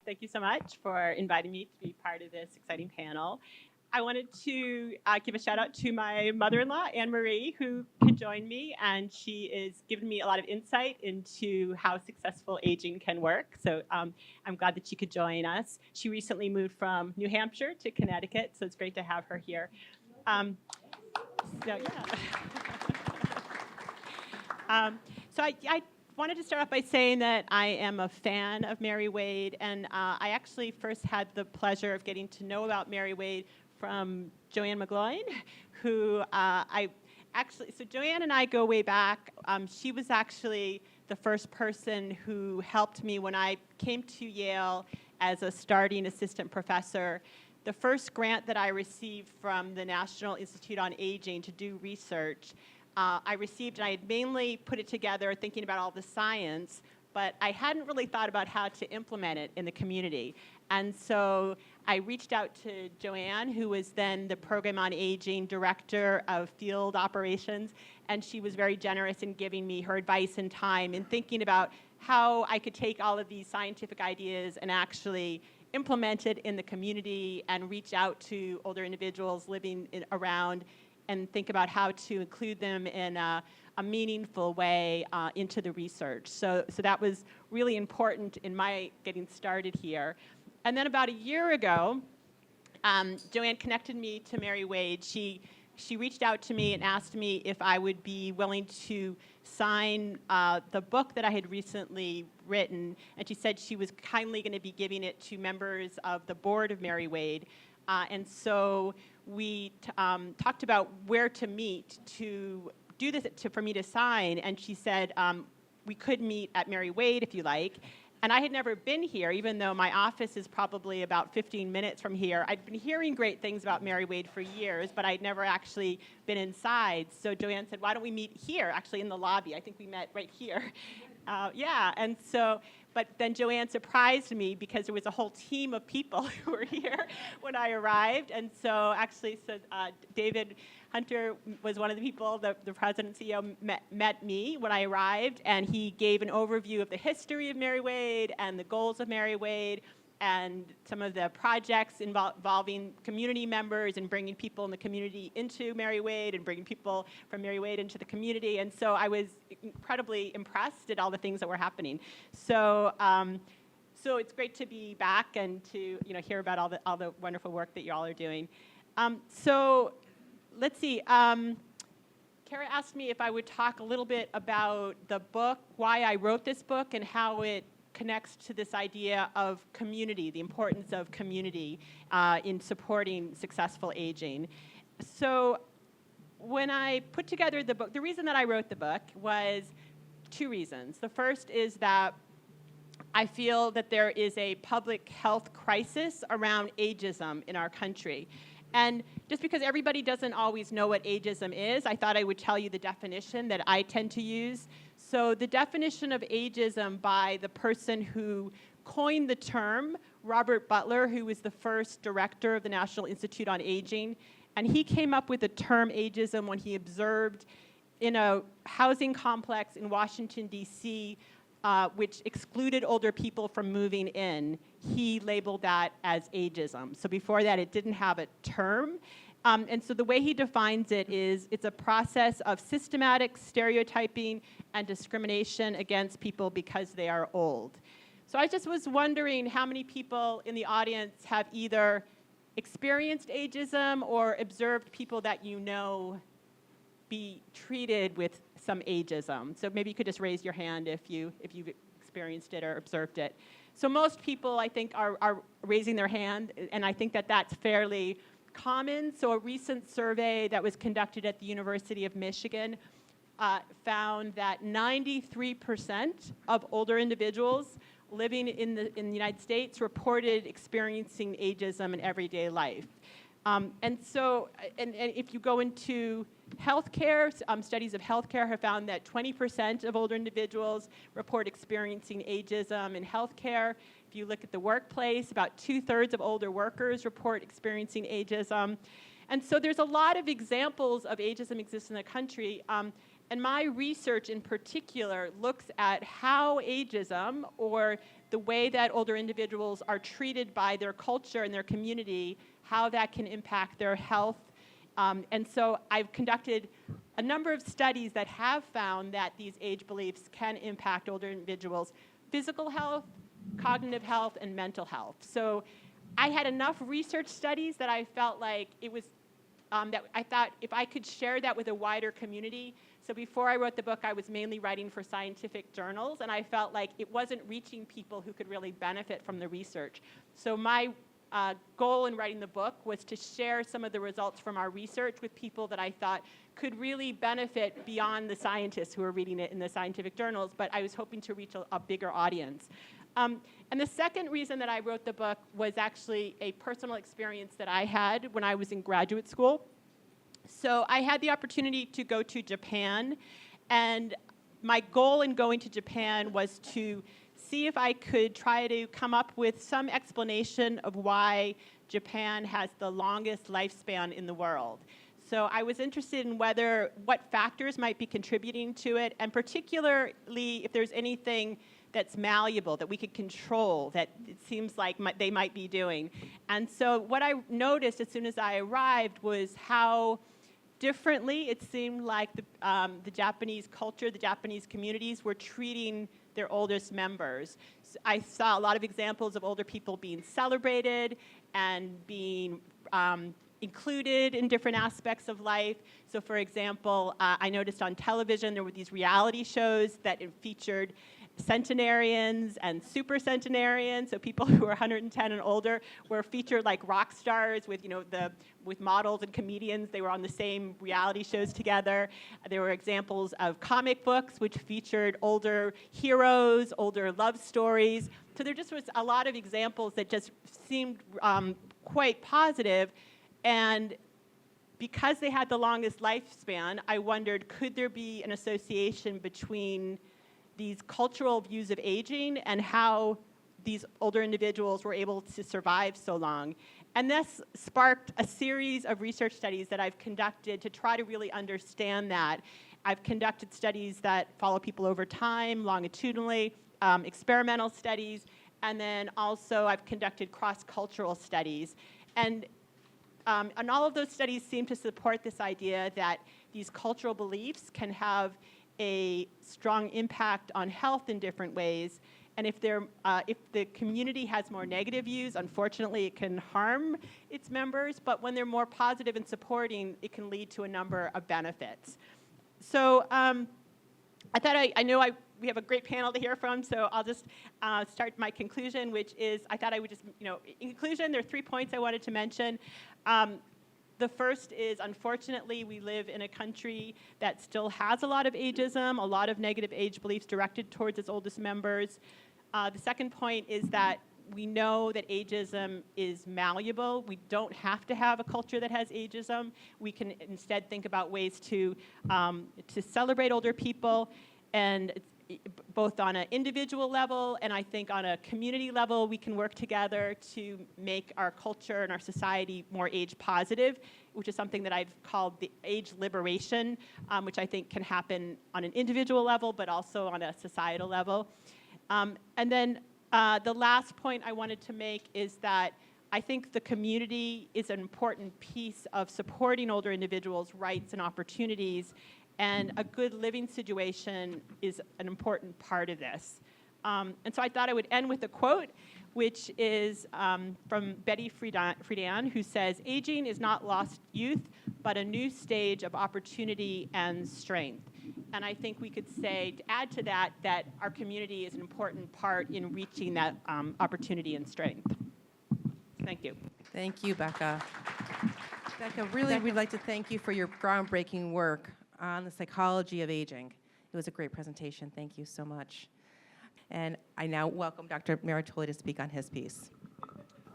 Thank you so much for inviting me to be part of this exciting panel. I wanted to give a shout out to my mother-in-law, Anne Marie, who could join me, and she is giving me a lot of insight into how successful aging can work. So I'm glad that she could join us. She recently moved from New Hampshire to Connecticut, so it's great to have her here. So yeah. So I wanted to start off by saying that I am a fan of Mary Wade, and I actually first had the pleasure of getting to know about Mary Wade from Joanne McGloin, who so Joanne and I go way back. She was actually the first person who helped me when I came to Yale as a starting assistant professor. The first grant that I received from the National Institute on Aging to do research, I received, and I had mainly put it together thinking about all the science, but I hadn't really thought about how to implement it in the community. And so I reached out to Joanne, who was then the Program on Aging Director of Field Operations, and she was very generous in giving me her advice and time in thinking about how I could take all of these scientific ideas and actually implement it in the community and reach out to older individuals living around and think about how to include them in a meaningful way into the research. So that was really important in my getting started here. And then about a year ago, Joanne connected me to Mary Wade. She reached out to me and asked me if I would be willing to sign the book that I had recently written, and she said she was kindly going to be giving it to members of the board of Mary Wade. And so we talked about where to meet to do this for me to sign, and she said we could meet at Mary Wade if you like. And I had never been here, even though my office is probably about 15 minutes from here. I'd been hearing great things about Mary Wade for years, but I'd never actually been inside. So Joanne said, why don't we meet here, actually in the lobby? I think we met right here. Yeah, and so, but then Joanne surprised me because there was a whole team of people who were here when I arrived. And so actually, David Hunter was one of the people, the president and CEO, met me when I arrived, and he gave an overview of the history of Mary Wade and the goals of Mary Wade and some of the projects involving community members and bringing people in the community into Mary Wade and bringing people from Mary Wade into the community. And so I was incredibly impressed at all the things that were happening. So so it's great to be back and to hear about all the wonderful work that you all are doing. So let's see. Kara asked me if I would talk a little bit about the book, why I wrote this book, and how it connects to this idea of community, the importance of community in supporting successful aging. So when I put together the book, the reason that I wrote the book was two reasons. The first is that I feel that there is a public health crisis around ageism in our country. And just because everybody doesn't always know what ageism is, I thought I would tell you the definition that I tend to use. So the definition of ageism by the person who coined the term, Robert Butler, who was the first director of the National Institute on Aging, and he came up with the term ageism when he observed in a housing complex in Washington, D.C., which excluded older people from moving in. He labeled that as ageism. So before that, it didn't have a term. And so the way he defines it is it's a process of systematic stereotyping and discrimination against people because they are old. So I just was wondering how many people in the audience have either experienced ageism or observed people that you know be treated with some ageism. So maybe you could just raise your hand if you've experienced it or observed it. So most people, I think, are raising their hand, and I think that that's fairly common. So a recent survey that was conducted at the University of Michigan found that 93% of older individuals living in the United States reported experiencing ageism in everyday life. And if you go into healthcare, studies of healthcare have found that 20% of older individuals report experiencing ageism in healthcare. If you look at the workplace, about 2/3 of older workers report experiencing ageism. And so there's a lot of examples of ageism exist in the country. And my research in particular looks at how ageism, or the way that older individuals are treated by their culture and their community, how that can impact their health. And so I've conducted a number of studies that have found that these age beliefs can impact older individuals' physical health, cognitive health, and mental health. So I had enough research studies that I felt like it was, that I thought if I could share that with a wider community. So before I wrote the book, I was mainly writing for scientific journals, and I felt like it wasn't reaching people who could really benefit from the research. So my goal in writing the book was to share some of the results from our research with people that I thought could really benefit beyond the scientists who are reading it in the scientific journals, but I was hoping to reach a bigger audience. And the second reason that I wrote the book was actually a personal experience that I had when I was in graduate school. So I had the opportunity to go to Japan, and my goal in going to Japan was to see if I could try to come up with some explanation of why Japan has the longest lifespan in the world. So I was interested in what factors might be contributing to it, and particularly if there's anything that's malleable, that we could control, that it seems like they might be doing. And so what I noticed as soon as I arrived was how differently it seemed like the Japanese culture, the Japanese communities were treating their oldest members. So I saw a lot of examples of older people being celebrated and being included in different aspects of life. So for example, I noticed on television there were these reality shows that featured centenarians and super centenarians, so people who were 110 and older were featured like rock stars with, with models and comedians. They were on the same reality shows together. There were examples of comic books which featured older heroes, older love stories. So there just was a lot of examples that just seemed quite positive. And because they had the longest lifespan, I wondered, could there be an association between these cultural views of aging and how these older individuals were able to survive so long? And this sparked a series of research studies that I've conducted to try to really understand that. I've conducted studies that follow people over time, longitudinally, experimental studies, and then also I've conducted cross-cultural studies. And all of those studies seem to support this idea that these cultural beliefs can have a strong impact on health in different ways. And if the community has more negative views, unfortunately, it can harm its members. But when they're more positive and supporting, it can lead to a number of benefits. So I thought we have a great panel to hear from, so I'll just start my conclusion, which is I thought I would just, in conclusion, there are 3 points I wanted to mention. The first is, unfortunately, we live in a country that still has a lot of ageism, a lot of negative age beliefs directed towards its oldest members. The second point is that we know that ageism is malleable. We don't have to have a culture that has ageism. We can instead think about ways to celebrate older people, and both on an individual level and I think on a community level, we can work together to make our culture and our society more age positive, which is something that I've called the age liberation, which I think can happen on an individual level, but also on a societal level. And then the last point I wanted to make is that I think the community is an important piece of supporting older individuals' rights and opportunities, and a good living situation is an important part of this. And so I thought I would end with a quote, which is from Betty Friedan, who says, "Aging is not lost youth, but a new stage of opportunity and strength." And I think we could say, to add to that, that our community is an important part in reaching that opportunity and strength. Thank you. Thank you, BECCA. BECCA, really, we'd like to thank you for your groundbreaking work on the psychology of aging. It was a great presentation. Thank you so much. And I now welcome Dr. Maritoli to speak on his piece.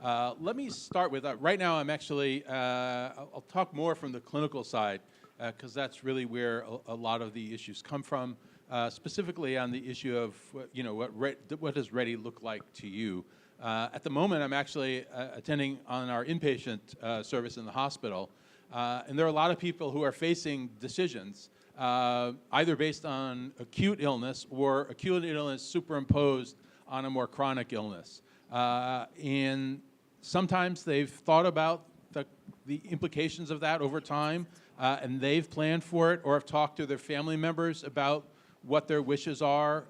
Let me start with, right now I'm actually, I'll talk more from the clinical side, because that's really where a lot of the issues come from, specifically on the issue of, what does ready look like to you? At the moment, I'm actually attending on our inpatient service in the hospital, and there are a lot of people who are facing decisions, either based on acute illness or acute illness superimposed on a more chronic illness. And sometimes they've thought about the implications of that over time, and they've planned for it or have talked to their family members about what their wishes are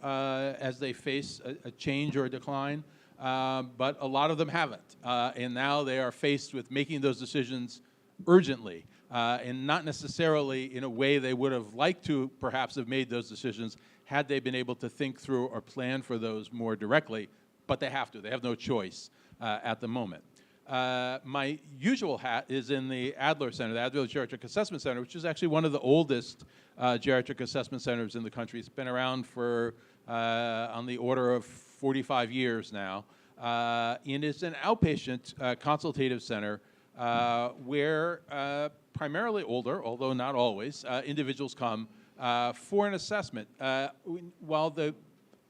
as they face a change or a decline. But a lot of them haven't. And now they are faced with making those decisions urgently, and not necessarily in a way they would have liked to perhaps have made those decisions had they been able to think through or plan for those more directly, but they have to. They have no choice at the moment. My usual hat is in the Adler Center, the Adler Geriatric Assessment Center, which is actually one of the oldest geriatric assessment centers in the country. It's been around for on the order of 45 years now. And it's an outpatient consultative center where primarily older, although not always, individuals come for an assessment. While the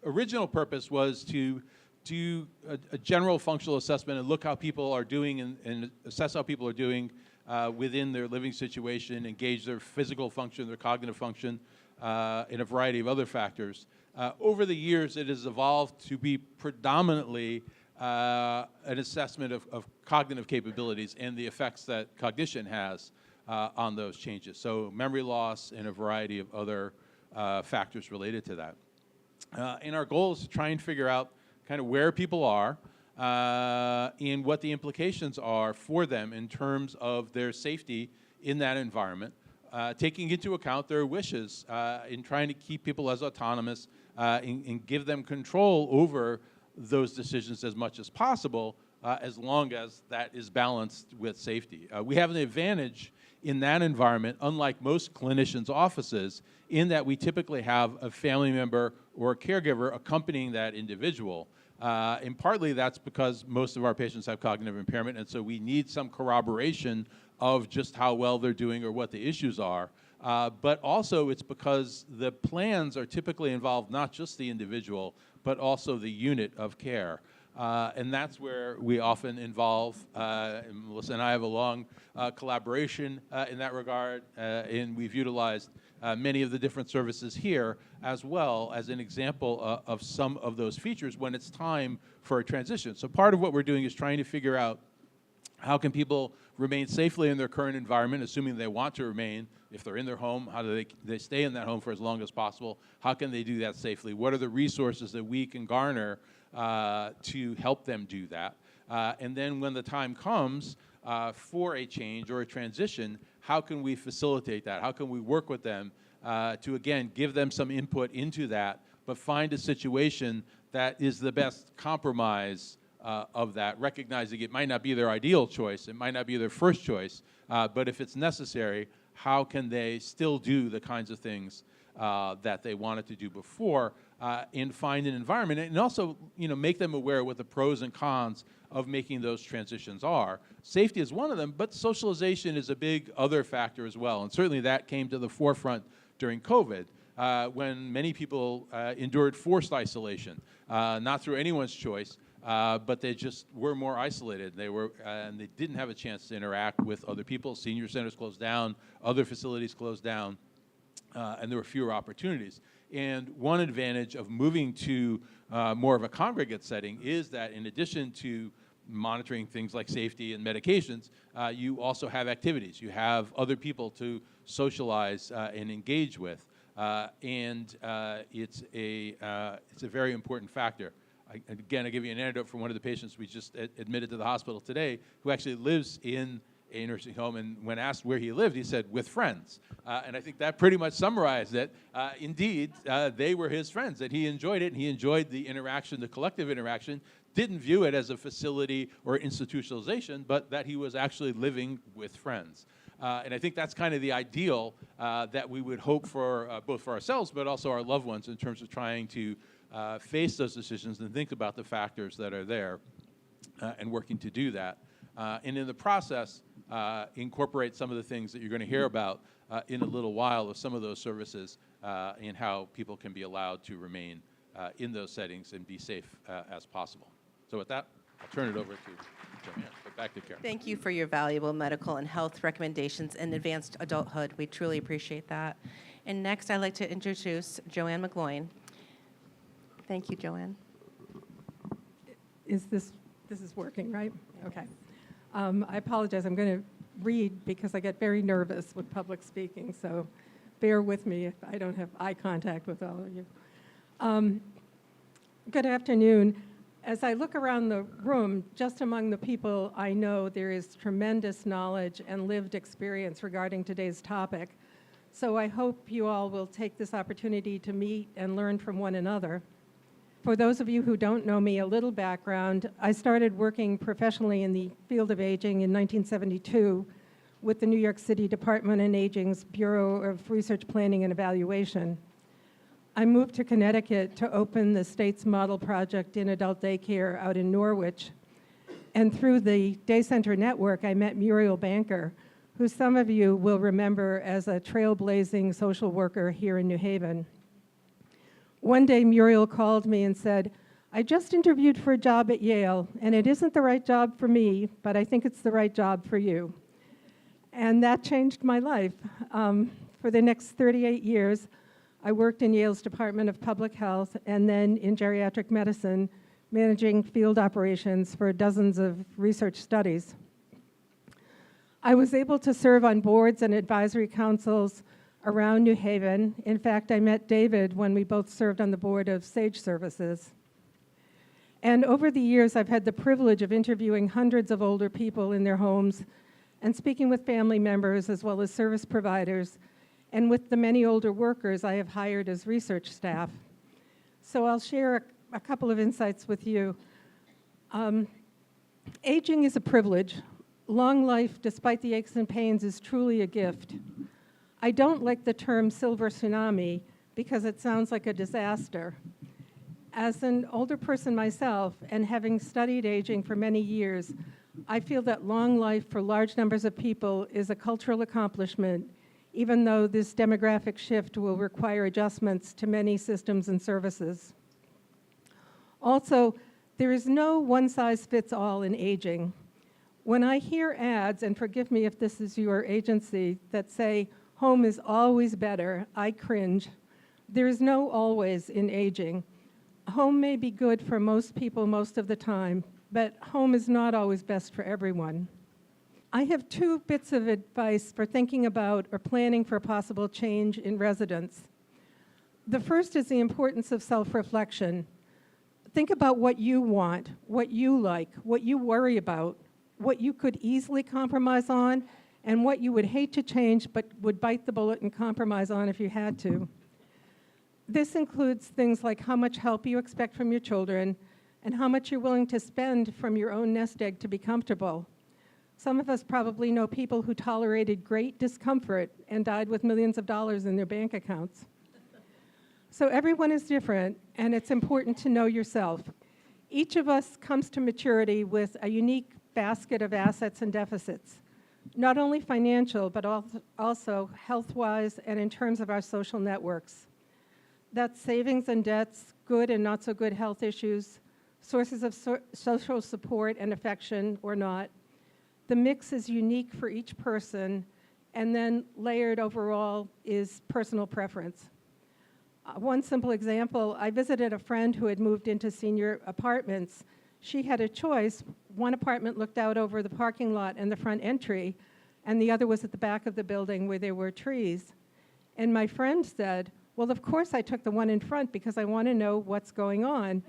original purpose was to do a general functional assessment and look how people are doing and assess how people are doing within their living situation, engage their physical function, their cognitive function, and a variety of other factors. Over the years, it has evolved to be predominantly an assessment of cognitive capabilities and the effects that cognition has on those changes. So memory loss and a variety of other factors related to that. And our goal is to try and figure out kind of where people are and what the implications are for them in terms of their safety in that environment, taking into account their wishes in trying to keep people as autonomous and give them control over those decisions as much as possible, as long as that is balanced with safety. We have an advantage in that environment, unlike most clinicians' offices, in that we typically have a family member or a caregiver accompanying that individual. And partly that's because most of our patients have cognitive impairment, and so we need some corroboration of just how well they're doing or what the issues are. But also it's because the plans are typically involved not just the individual, but also the unit of care. And that's where we often involve, and Melissa and I have a long collaboration in that regard, and we've utilized many of the different services here as well as an example of some of those features when it's time for a transition. So part of what we're doing is trying to figure out how can people remain safely in their current environment, assuming they want to remain. If they're in their home, how do they stay in that home for as long as possible? How can they do that safely? What are the resources that we can garner to help them do that? And then when the time comes for a change or a transition, how can we facilitate that? How can we work with them to, again, give them some input into that, but find a situation that is the best compromise of that, recognizing it might not be their ideal choice, it might not be their first choice, but if it's necessary, how can they still do the kinds of things that they wanted to do before and find an environment, and also, you know, make them aware of what the pros and cons of making those transitions are. Safety is one of them, but socialization is a big other factor as well, and certainly that came to the forefront during COVID, when many people endured forced isolation, not through anyone's choice, but they just were more isolated. They were, and they didn't have a chance to interact with other people. Senior centers closed down, other facilities closed down, and there were fewer opportunities. And one advantage of moving to more of a congregate setting is that in addition to monitoring things like safety and medications, you also have activities. You have other people to socialize and engage with. And it's a very important factor. Again, I'll give you an anecdote from one of the patients we just admitted to the hospital today, who actually lives in a nursing home, and when asked where he lived, he said, with friends. And I think that pretty much summarized it. Indeed, they were his friends, and he enjoyed it, and he enjoyed the interaction, the collective interaction, didn't view it as a facility or institutionalization, but that he was actually living with friends. And I think that's kind of the ideal that we would hope for, both for ourselves, but also our loved ones, in terms of trying to face those decisions and think about the factors that are there and working to do that. And in the process, incorporate some of the things that you're going to hear about in a little while of some of those services and how people can be allowed to remain in those settings and be safe as possible. So with that, I'll turn it over to Joanne. But back to Karen. Thank you for your valuable medical and health recommendations in advanced adulthood. We truly appreciate that. And next, I'd like to introduce Joanne McGloin. Thank you, Joanne. this is working, right? Okay. I apologize. I'm going to read because I get very nervous with public speaking, so bear with me if I don't have eye contact with all of you. Good afternoon. As I look around the room, just among the people I know, there is tremendous knowledge and lived experience regarding today's topic. So I hope you all will take this opportunity to meet and learn from one another. For those of you who don't know me, a little background. I started working professionally in the field of aging in 1972 with the New York City Department on Aging's Bureau of Research Planning and Evaluation. I moved to Connecticut to open the state's model project in adult daycare out in Norwich. And through the Day Center Network, I met Muriel Banker, who some of you will remember as a trailblazing social worker here in New Haven. One day, Muriel called me and said, I just interviewed for a job at Yale, and it isn't the right job for me, but I think it's the right job for you. And that changed my life. For the next 38 years, I worked in Yale's Department of Public Health and then in geriatric medicine, managing field operations for dozens of research studies. I was able to serve on boards and advisory councils around New Haven. In fact, I met David when we both served on the board of SAGE Services. And over the years, I've had the privilege of interviewing hundreds of older people in their homes and speaking with family members as well as service providers, and with the many older workers I have hired as research staff. So I'll share a couple of insights with you. Aging is a privilege. Long life, despite the aches and pains, is truly a gift. I don't like the term silver tsunami because it sounds like a disaster. As an older person myself, and having studied aging for many years, I feel that long life for large numbers of people is a cultural accomplishment, even though this demographic shift will require adjustments to many systems and services. Also, there is no one-size-fits-all in aging. When I hear ads, and forgive me if this is your agency, that say, home is always better, I cringe. There is no always in aging. Home may be good for most people most of the time, but home is not always best for everyone. I have two bits of advice for thinking about or planning for a possible change in residence. The first is the importance of self-reflection. Think about what you want, what you like, what you worry about, what you could easily compromise on, and what you would hate to change but would bite the bullet and compromise on if you had to. This includes things like how much help you expect from your children and how much you're willing to spend from your own nest egg to be comfortable. Some of us probably know people who tolerated great discomfort and died with millions of dollars in their bank accounts. So everyone is different, and it's important to know yourself. Each of us comes to maturity with a unique basket of assets and deficits, not only financial, but also health-wise and in terms of our social networks. That's savings and debts, good and not so good health issues, sources of social support and affection or not. The mix is unique for each person, and then layered overall is personal preference. One simple example, I visited a friend who had moved into senior apartments. She had a choice. One apartment looked out over the parking lot and the front entry, and the other was at the back of the building where there were trees. And my friend said, well, of course I took the one in front because I want to know what's going on.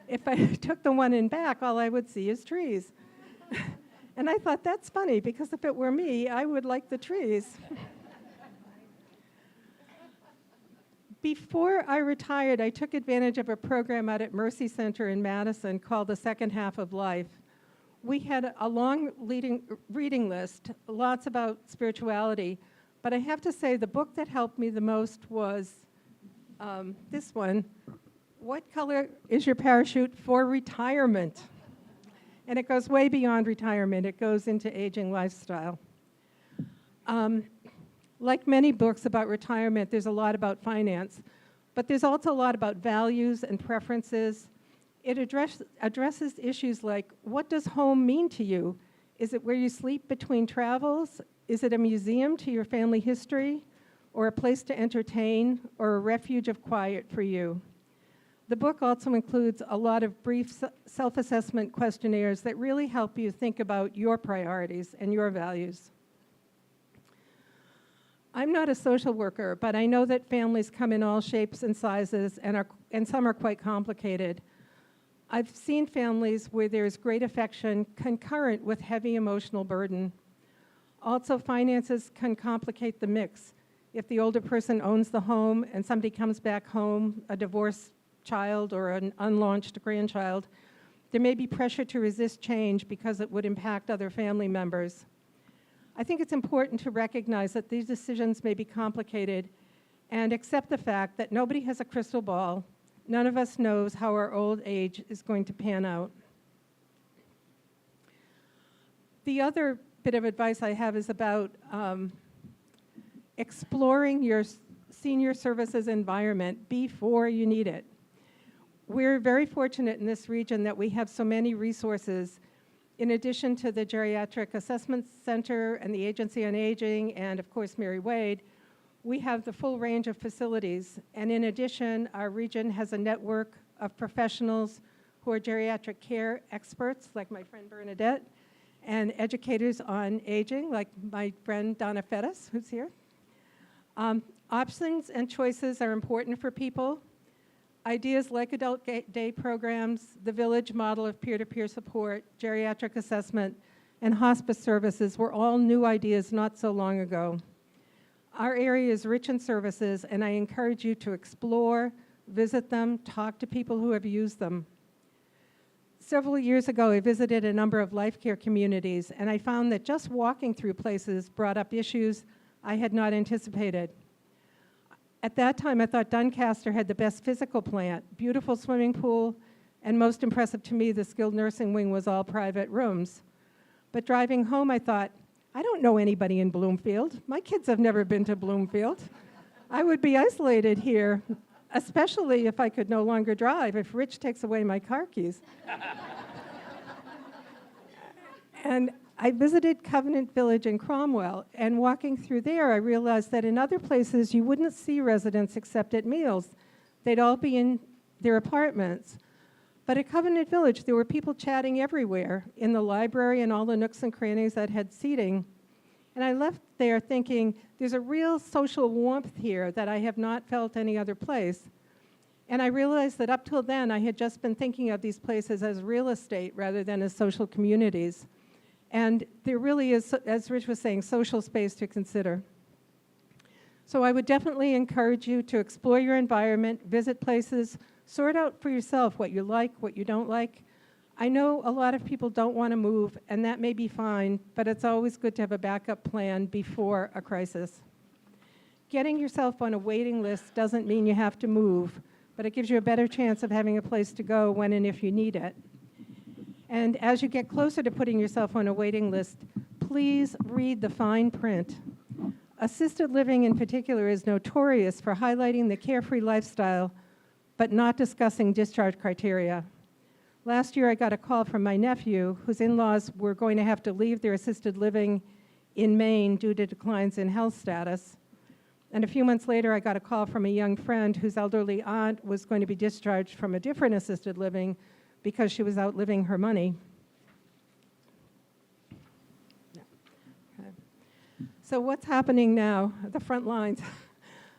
If I took the one in back, all I would see is trees. And I thought, that's funny, because if it were me, I would like the trees. Before I retired, I took advantage of a program out at Mercy Center in Madison called The Second Half of Life. We had a long reading list, lots about spirituality, but I have to say the book that helped me the most was this one, What Color is Your Parachute for Retirement? And it goes way beyond retirement. It goes into aging lifestyle. Like many books about retirement, there's a lot about finance, but there's also a lot about values and preferences. It addresses issues like, what does home mean to you? Is it where you sleep between travels? Is it a museum to your family history, or a place to entertain, or a refuge of quiet for you? The book also includes a lot of brief self-assessment questionnaires that really help you think about your priorities and your values. I'm not a social worker, but I know that families come in all shapes and sizes, and some are quite complicated. I've seen families where there's great affection concurrent with heavy emotional burden. Also, finances can complicate the mix. If the older person owns the home and somebody comes back home, a divorced child or an unlaunched grandchild, there may be pressure to resist change because it would impact other family members. I think it's important to recognize that these decisions may be complicated and accept the fact that nobody has a crystal ball. None of us knows how our old age is going to pan out. The other bit of advice I have is about exploring your senior services environment before you need it. We're very fortunate in this region that we have so many resources. In addition to the Geriatric Assessment Center and the Agency on Aging and, of course, Mary Wade, we have the full range of facilities. And in addition, our region has a network of professionals who are geriatric care experts, like my friend Bernadette, and educators on aging, like my friend Donna Fettis, who's here. Options and choices are important for people. Ideas like adult day programs, the village model of peer-to-peer support, geriatric assessment, and hospice services were all new ideas not so long ago. Our area is rich in services, and I encourage you to explore, visit them, talk to people who have used them. Several years ago, I visited a number of life care communities, and I found that just walking through places brought up issues I had not anticipated. At that time, I thought Doncaster had the best physical plant, beautiful swimming pool, and most impressive to me, the skilled nursing wing was all private rooms. But driving home, I thought, I don't know anybody in Bloomfield. My kids have never been to Bloomfield. I would be isolated here, especially if I could no longer drive, if Rich takes away my car keys. And I visited Covenant Village in Cromwell, and walking through there, I realized that in other places, you wouldn't see residents except at meals. They'd all be in their apartments. But at Covenant Village, there were people chatting everywhere, in the library and all the nooks and crannies that had seating. And I left there thinking, there's a real social warmth here that I have not felt any other place. And I realized that up till then, I had just been thinking of these places as real estate rather than as social communities. And there really is, as Rich was saying, social space to consider. So I would definitely encourage you to explore your environment, visit places, sort out for yourself what you like, what you don't like. I know a lot of people don't want to move, and that may be fine, but it's always good to have a backup plan before a crisis. Getting yourself on a waiting list doesn't mean you have to move, but it gives you a better chance of having a place to go when and if you need it. And as you get closer to putting yourself on a waiting list, please read the fine print. Assisted living in particular is notorious for highlighting the carefree lifestyle, but not discussing discharge criteria. Last year, I got a call from my nephew, whose in-laws were going to have to leave their assisted living in Maine due to declines in health status. And a few months later, I got a call from a young friend whose elderly aunt was going to be discharged from a different assisted living because she was outliving her money. Okay. So what's happening now at the front lines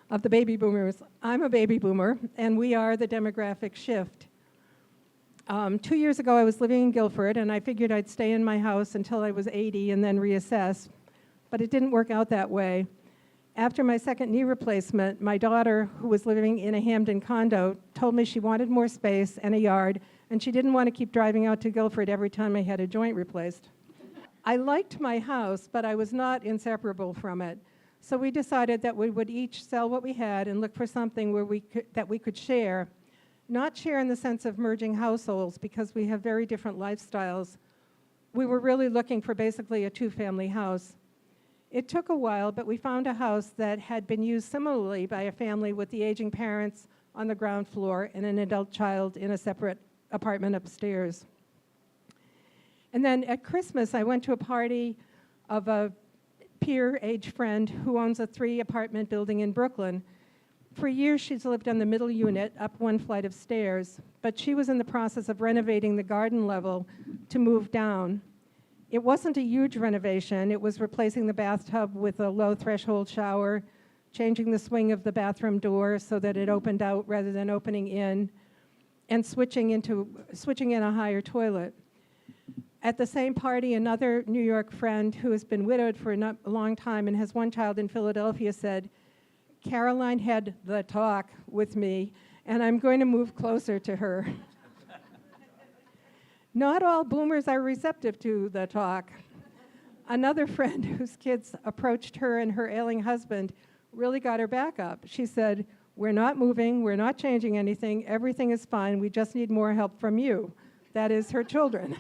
of the baby boomers? I'm a baby boomer, and we are the demographic shift. 2 years ago, I was living in Guilford, and I figured I'd stay in my house until I was 80 and then reassess, but it didn't work out that way. After my second knee replacement, my daughter, who was living in a Hamden condo, told me she wanted more space and a yard, and she didn't want to keep driving out to Guilford every time I had a joint replaced. I liked my house, but I was not inseparable from it. So we decided that we would each sell what we had and look for something where that we could share. Not share in the sense of merging households, because we have very different lifestyles. We were really looking for basically a two-family house. It took a while, but we found a house that had been used similarly by a family with the aging parents on the ground floor and an adult child in a separate apartment upstairs. And then at Christmas, I went to a party of a peer age friend who owns a 3-apartment building in Brooklyn. For years, she's lived on the middle unit, up one flight of stairs, but she was in the process of renovating the garden level to move down. It wasn't a huge renovation. It was replacing the bathtub with a low threshold shower, changing the swing of the bathroom door so that it opened out rather than opening in, and switching in a higher toilet. At the same party, another New York friend who has been widowed for a long time and has one child in Philadelphia said, "Caroline had the talk with me, and I'm going to move closer to her." Not all boomers are receptive to the talk. Another friend whose kids approached her and her ailing husband really got her back up. She said, "We're not moving, we're not changing anything, everything is fine, we just need more help from you." That is her children.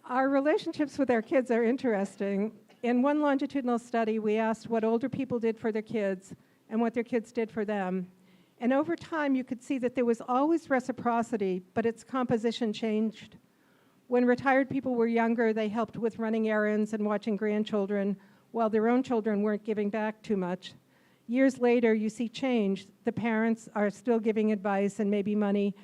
Our relationships with our kids are interesting. In one longitudinal study, we asked what older people did for their kids and what their kids did for them. And over time, you could see that there was always reciprocity, but its composition changed. When retired people were younger, they helped with running errands and watching grandchildren, while their own children weren't giving back too much. Years later, you see change. The parents are still giving advice and maybe money,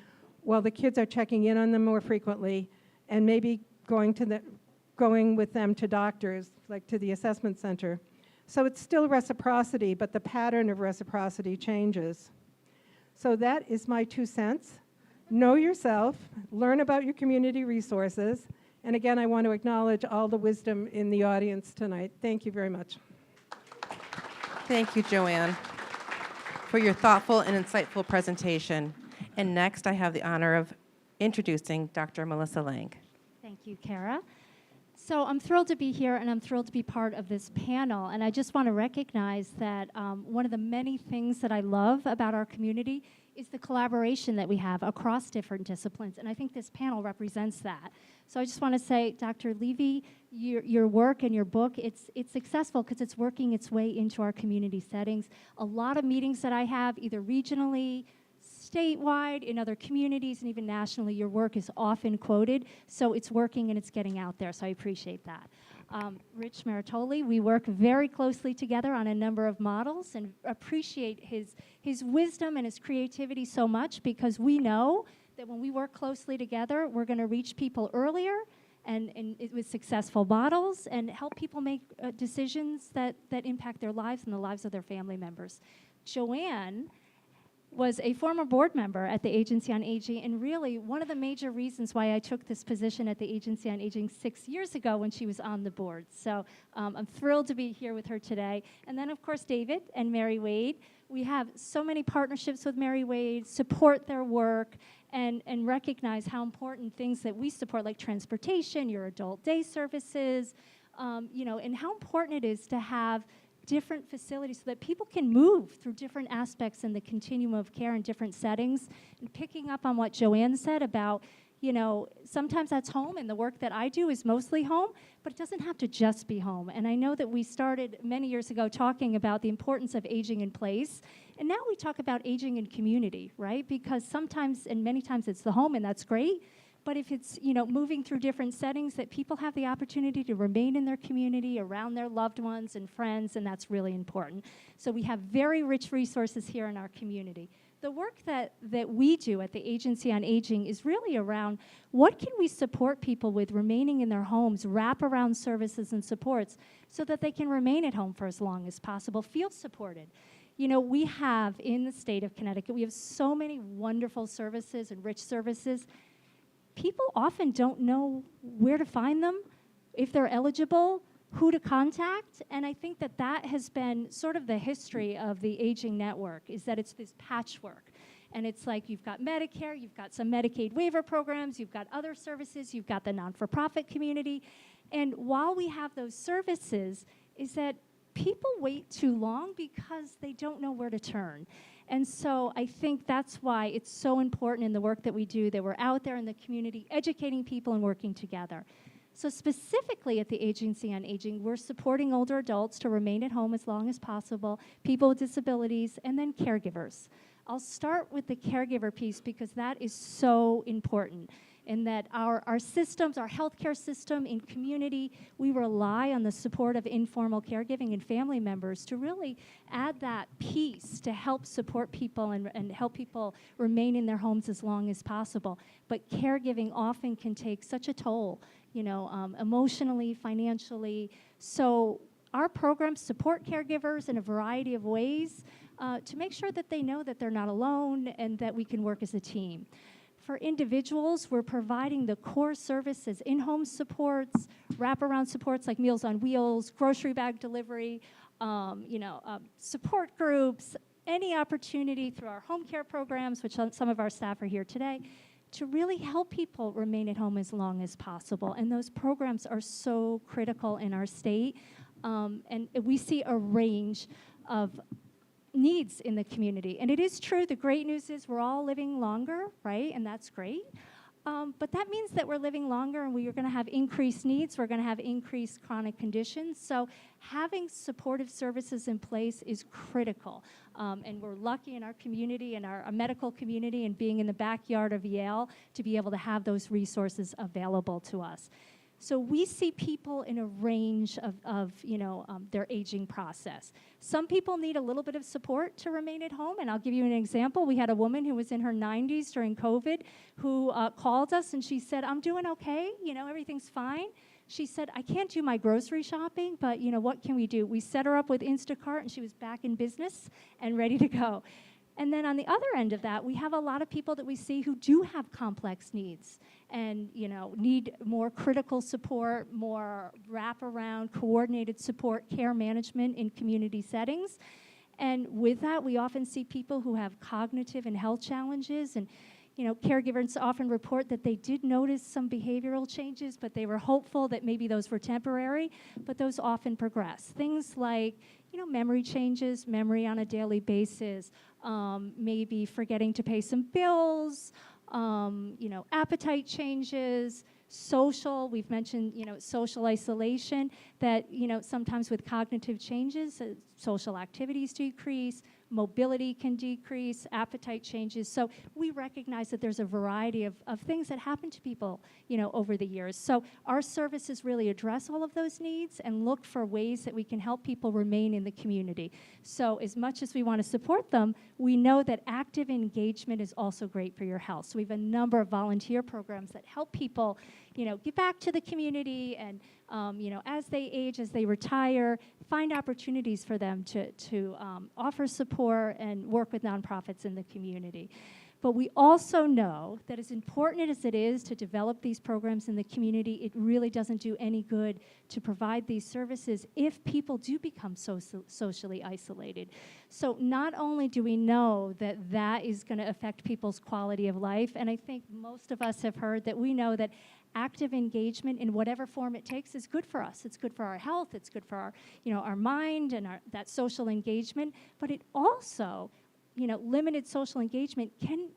while the kids are checking in on them more frequently and maybe going with them to doctors, like to the assessment center. So it's still reciprocity, but the pattern of reciprocity changes. So that is my 2 cents. Know yourself, learn about your community resources, and again, I want to acknowledge all the wisdom in the audience tonight. Thank you very much. Thank you, Joanne, for your thoughtful and insightful presentation. And next, I have the honor of introducing Dr. Melissa Lang. Thank you, Kara. So I'm thrilled to be here, and I'm thrilled to be part of this panel. And I just want to recognize that one of the many things that I love about our community is the collaboration that we have across different disciplines. And I think this panel represents that. So I just want to say, Dr. Levy, your work and your book, it's successful because it's working its way into our community settings. A lot of meetings that I have, either regionally, statewide, in other communities, and even nationally, your work is often quoted, so it's working and it's getting out there, so I appreciate that. Rich Maritoli, we work very closely together on a number of models and appreciate his wisdom and his creativity so much, because we know that when we work closely together, we're going to reach people earlier and with successful models and help people make decisions that impact their lives and the lives of their family members. Joanne was a former board member at the Agency on Aging, and really one of the major reasons why I took this position at the Agency on Aging 6 years ago when she was on the board. So I'm thrilled to be here with her today. And then, of course, David and Mary Wade. We have so many partnerships with Mary Wade, support their work, and recognize how important things that we support, like transportation, your adult day services, and how important it is to have different facilities so that people can move through different aspects in the continuum of care in different settings. And picking up on what Joanne said about, sometimes that's home, and the work that I do is mostly home, but it doesn't have to just be home. And I know that we started many years ago talking about the importance of aging in place, and now we talk about aging in community, right? Because sometimes, and many times, it's the home, and that's great. But if it's, moving through different settings, that people have the opportunity to remain in their community, around their loved ones and friends, and that's really important. So we have very rich resources here in our community. The work that we do at the Agency on Aging is really around what can we support people with remaining in their homes, wraparound services and supports, so that they can remain at home for as long as possible, feel supported. We have, in the state of Connecticut, we have so many wonderful services and rich services. People often don't know where to find them, if they're eligible, who to contact, and I think that has been sort of the history of the Aging Network, is that it's this patchwork. And it's like you've got Medicare, you've got some Medicaid waiver programs, you've got other services, you've got the non-for-profit community, and while we have those services, is that people wait too long because they don't know where to turn. And so I think that's why it's so important in the work that we do, that we're out there in the community educating people and working together. So specifically at the Agency on Aging, we're supporting older adults to remain at home as long as possible, people with disabilities, and then caregivers. I'll start with the caregiver piece because that is so important. in that our systems, our healthcare system in community, we rely on the support of informal caregiving and family members to really add that piece to help support people and help people remain in their homes as long as possible. But caregiving often can take such a toll, emotionally, financially. So our programs support caregivers in a variety of ways to make sure that they know that they're not alone and that we can work as a team. For individuals, we're providing the core services, in-home supports, wraparound supports like Meals on Wheels, grocery bag delivery, support groups, any opportunity through our home care programs, which some of our staff are here today, to really help people remain at home as long as possible. And those programs are so critical in our state. And we see a range of needs in the community. And it is true, the great news is we're all living longer, right? And that's great. But that means that we're living longer and we are going to have increased needs. We're going to have increased chronic conditions. So having supportive services in place is critical. And we're lucky in our community and our medical community and being in the backyard of Yale to be able to have those resources available to us. So we see people in a range of their aging process. Some people need a little bit of support to remain at home, and I'll give you an example. We had a woman who was in her 90s during COVID who called us, and she said, I'm doing okay, everything's fine. She said, I can't do my grocery shopping, but what can we do? We set her up with Instacart, and she was back in business and ready to go. And then on the other end of that, we have a lot of people that we see who do have complex needs and, need more critical support, more wraparound, coordinated support, care management in community settings. And with that, we often see people who have cognitive and health challenges. And, caregivers often report that they did notice some behavioral changes, but they were hopeful that maybe those were temporary, but those often progress. Things like, memory changes, memory on a daily basis, maybe forgetting to pay some bills, appetite changes, we've mentioned, social isolation, that, sometimes with cognitive changes, social activities decrease, mobility can decrease, appetite changes. So we recognize that there's a variety of things that happen to people, over the years. So our services really address all of those needs and look for ways that we can help people remain in the community. So as much as we want to support them, we know that active engagement is also great for your health. So we have a number of volunteer programs that help people, get back to the community and, as they age, as they retire, find opportunities for them to offer support and work with nonprofits in the community. But we also know that as important as it is to develop these programs in the community, it really doesn't do any good to provide these services if people do become socially isolated. So not only do we know that that is going to affect people's quality of life, and I think most of us have heard that we know that active engagement in whatever form it takes is good for us. It's good for our health. It's good for our, our mind and that social engagement. But it also, limited social engagement can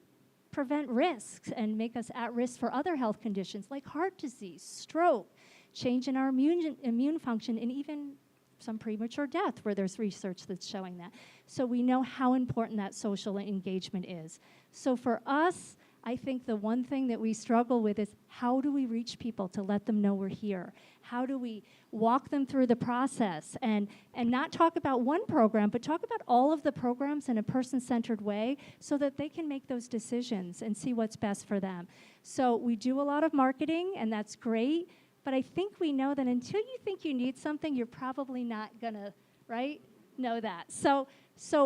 prevent risks and make us at risk for other health conditions like heart disease, stroke, change in our immune function, and even some premature death where there's research that's showing that. So we know how important that social engagement is. So for us, I think the one thing that we struggle with is how do we reach people to let them know we're here? How do we walk them through the process and not talk about one program, but talk about all of the programs in a person-centered way so that they can make those decisions and see what's best for them. So we do a lot of marketing, and that's great, but I think we know that until you think you need something, you're probably not gonna, right, know that. So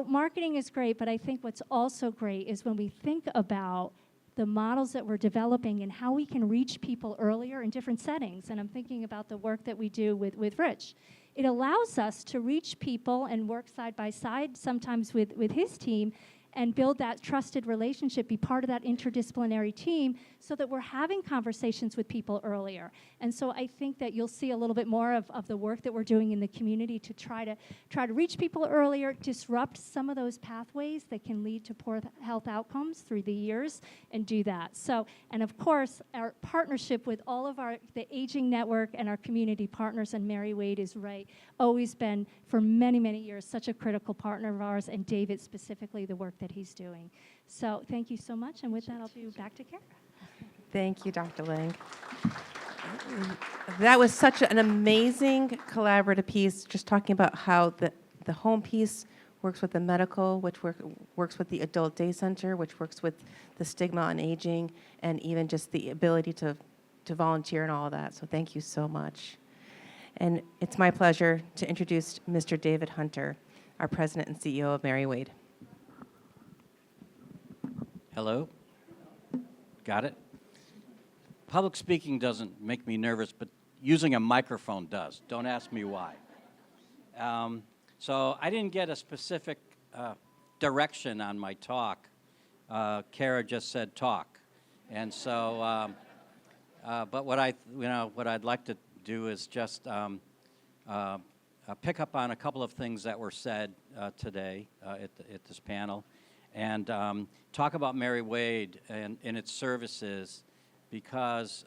marketing is great, but I think what's also great is when we think about the models that we're developing and how we can reach people earlier in different settings. And I'm thinking about the work that we do with Rich. It allows us to reach people and work side by side, sometimes with his team, and build that trusted relationship, be part of that interdisciplinary team so that we're having conversations with people earlier. And so I think that you'll see a little bit more of the work that we're doing in the community to try to reach people earlier, disrupt some of those pathways that can lead to poor health outcomes through the years, and do that. So, and of course, our partnership with all of the Aging Network and our community partners, and Mary Wade is always been, for many, many years, such a critical partner of ours, and David specifically, the work that he's doing. So thank you so much, and with that, I'll be back to Kara. Thank you, Dr. Lang. That was such an amazing collaborative piece, just talking about how the home piece works with the medical, which works with the adult day center, which works with the stigma on aging, and even just the ability to volunteer and all of that. So thank you so much. And it's my pleasure to introduce Mr. David Hunter, our president and CEO of Mary Wade. Hello? Got it? Public speaking doesn't make me nervous, but using a microphone does. Don't ask me why. So I didn't get a specific direction on my talk. Kara just said talk. And so, but what I'd like to do is just pick up on a couple of things that were said today at this panel, and talk about Mary Wade and its services, because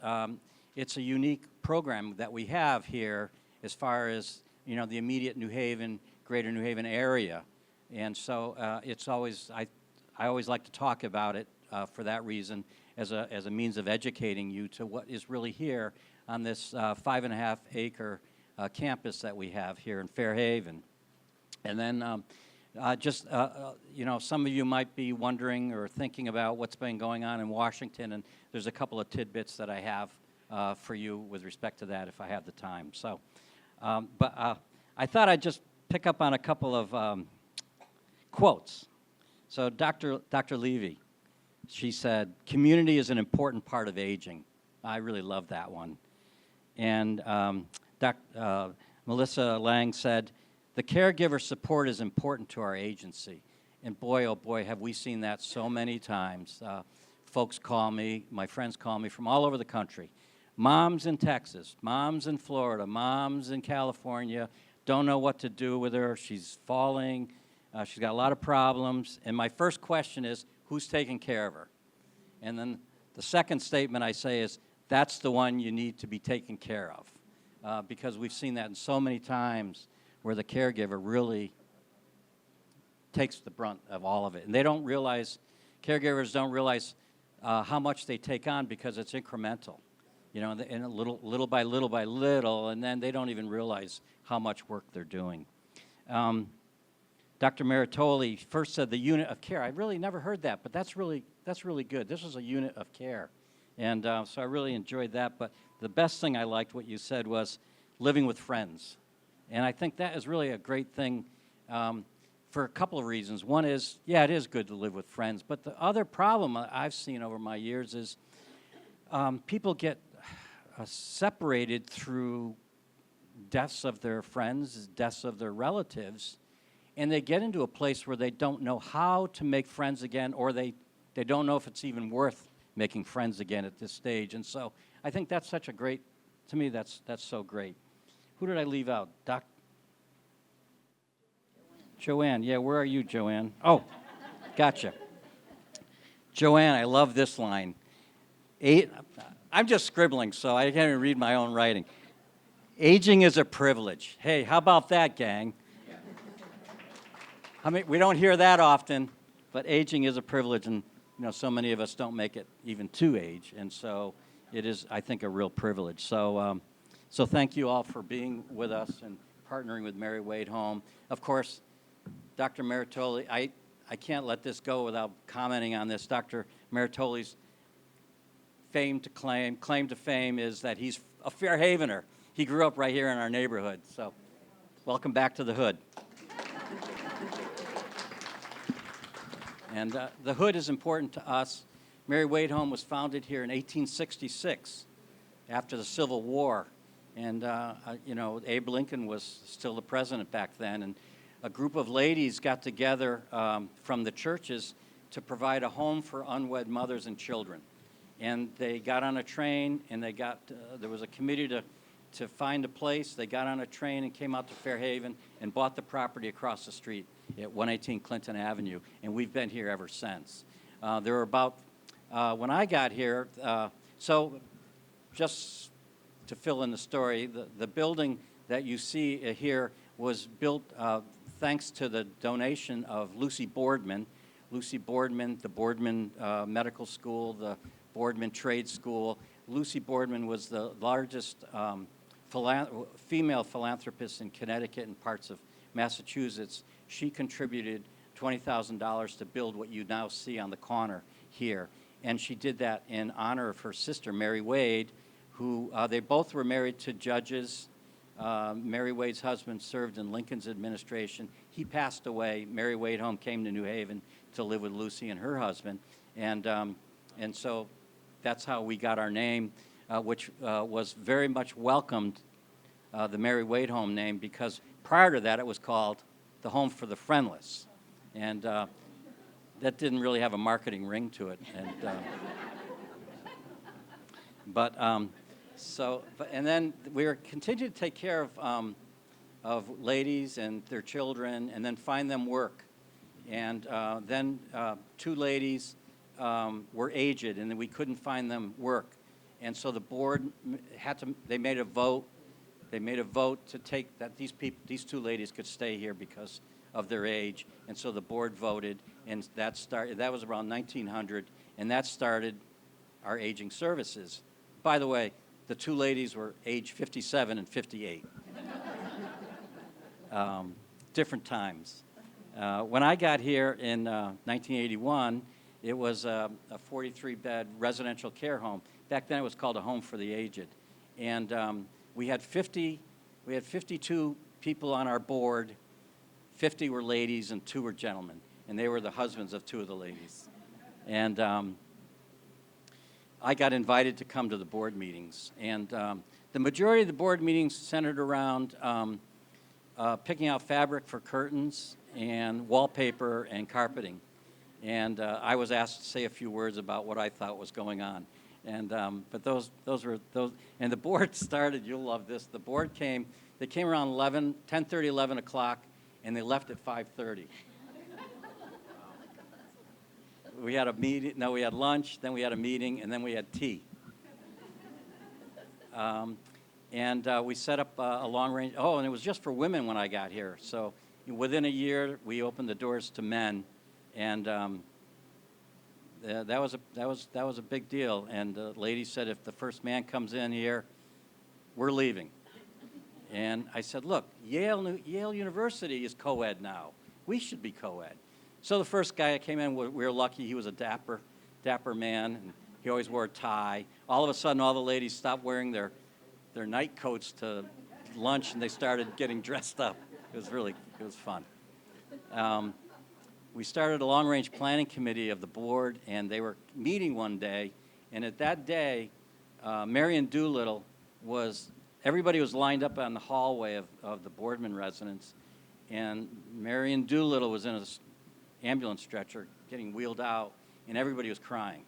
it's a unique program that we have here as far as, you know, the immediate New Haven, greater New Haven area. And so it's always, I always like to talk about it for that reason, as a means of educating you to what is really here on this 5.5 acre campus that we have here in Fairhaven. And then you know, some of you might be wondering or thinking about what's been going on in Washington, and there's a couple of tidbits that I have for you with respect to that if I have the time. So, but I thought I'd just pick up on a couple of quotes. So Dr. Levy, she said, "Community is an important part of aging." I really love that one. And Melissa Lang said, "The caregiver support is important to our agency." And boy, oh boy, have we seen that so many times. Folks call me, my friends call me from all over the country. Moms in Texas, moms in Florida, moms in California, don't know what to do with her. She's falling. She's got a lot of problems. And my first question is, who's taking care of her? And then the second statement I say is, that's the one you need to be taken care of. Because we've seen that in so many times where the caregiver really takes the brunt of all of it. And they don't realize, caregivers don't realize how much they take on because it's incremental. You know, and little by little by little, and then they don't even realize how much work they're doing. Dr. Meritoli first said the unit of care. I really never heard that, but that's really good. This is a unit of care. And so I really enjoyed that. But the best thing I liked what you said was living with friends. And I think that is really a great thing for a couple of reasons. One is, yeah, it is good to live with friends. But the other problem I've seen over my years is people get separated through deaths of their friends, deaths of their relatives, and they get into a place where they don't know how to make friends again, or they don't know if it's even worth making friends again at this stage. And so I think that's such a great, to me, that's so great. Who did I leave out? Joanne. Yeah, where are you, Joanne? Oh, gotcha. Joanne, I love this line. I'm just scribbling, so I can't even read my own writing. Aging is a privilege. Hey, how about that, gang? I mean, we don't hear that often, but aging is a privilege, and you know, so many of us don't make it even to age, and so it is, I think, a real privilege. So, so thank you all for being with us and partnering with Mary Wade Home. Of course, Dr. Meritoli, I can't let this go without commenting on this. Dr. Meritoli's claim to fame is that he's a Fairhavener. He grew up right here in our neighborhood. So welcome back to the hood. And the hood is important to us. Mary Wade Home was founded here in 1866 after the Civil War. And, you know, Abe Lincoln was still the president back then. And a group of ladies got together from the churches to provide a home for unwed mothers and children. And they got on a train, and they got, there was a committee to find a place. They got on a train and came out to Fairhaven and bought the property across the street at 118 Clinton Avenue, and we've been here ever since. There were about, when I got here, so just to fill in the story, the building that you see here was built thanks to the donation of Lucy Boardman. Lucy Boardman, the Boardman Medical School, the Boardman Trade School. Lucy Boardman was the largest female philanthropist in Connecticut and parts of Massachusetts. She contributed $20,000 to build what you now see on the corner here. And she did that in honor of her sister, Mary Wade, who they both were married to judges. Mary Wade's husband served in Lincoln's administration. He passed away. Mary Wade home came to New Haven to live with Lucy and her husband. And so that's how we got our name, which was very much welcomed, the Mary Wade home name, because prior to that it was called the Home for the Friendless. And that didn't really have a marketing ring to it. And then we were continuing to take care of ladies and their children, and then find them work. And then 2 ladies were aged, and then we couldn't find them work. And so the board they made a vote. They made a vote to take that these 2 ladies could stay here because of their age. And so the board voted, and that was around 1900, and that started our aging services. By the way, the 2 ladies were age 57 and 58. Different times. When I got here in 1981, it was a 43-bed residential care home. Back then it was called a home for the aged. And we had 52 people on our board. 50 were ladies and 2 were gentlemen. And they were the husbands of 2 of the ladies. And I got invited to come to the board meetings. And the majority of the board meetings centered around picking out fabric for curtains and wallpaper and carpeting. And I was asked to say a few words about what I thought was going on. And but those were those. And the board started. You'll love this. The board came. They came around 10:30, 11 o'clock, and they left at 5:30. We had a meeting. No, we had lunch. Then we had a meeting, and then we had tea. We set up a long range. Oh, and it was just for women when I got here. So within a year, we opened the doors to men, and that was a big deal. And the lady said, if the first man comes in here, we're leaving. And I said, look, Yale University is co-ed now. We should be co-ed. So the first guy that came in, we were lucky. He was a dapper man, and he always wore a tie. All of a sudden, all the ladies stopped wearing their night coats to lunch, and they started getting dressed up. It was fun. We started a long-range planning committee of the board, and they were meeting one day, and at that day, Marion Doolittle everybody was lined up on the hallway of the Boardman residence, and Marion Doolittle was in an ambulance stretcher getting wheeled out, and everybody was crying.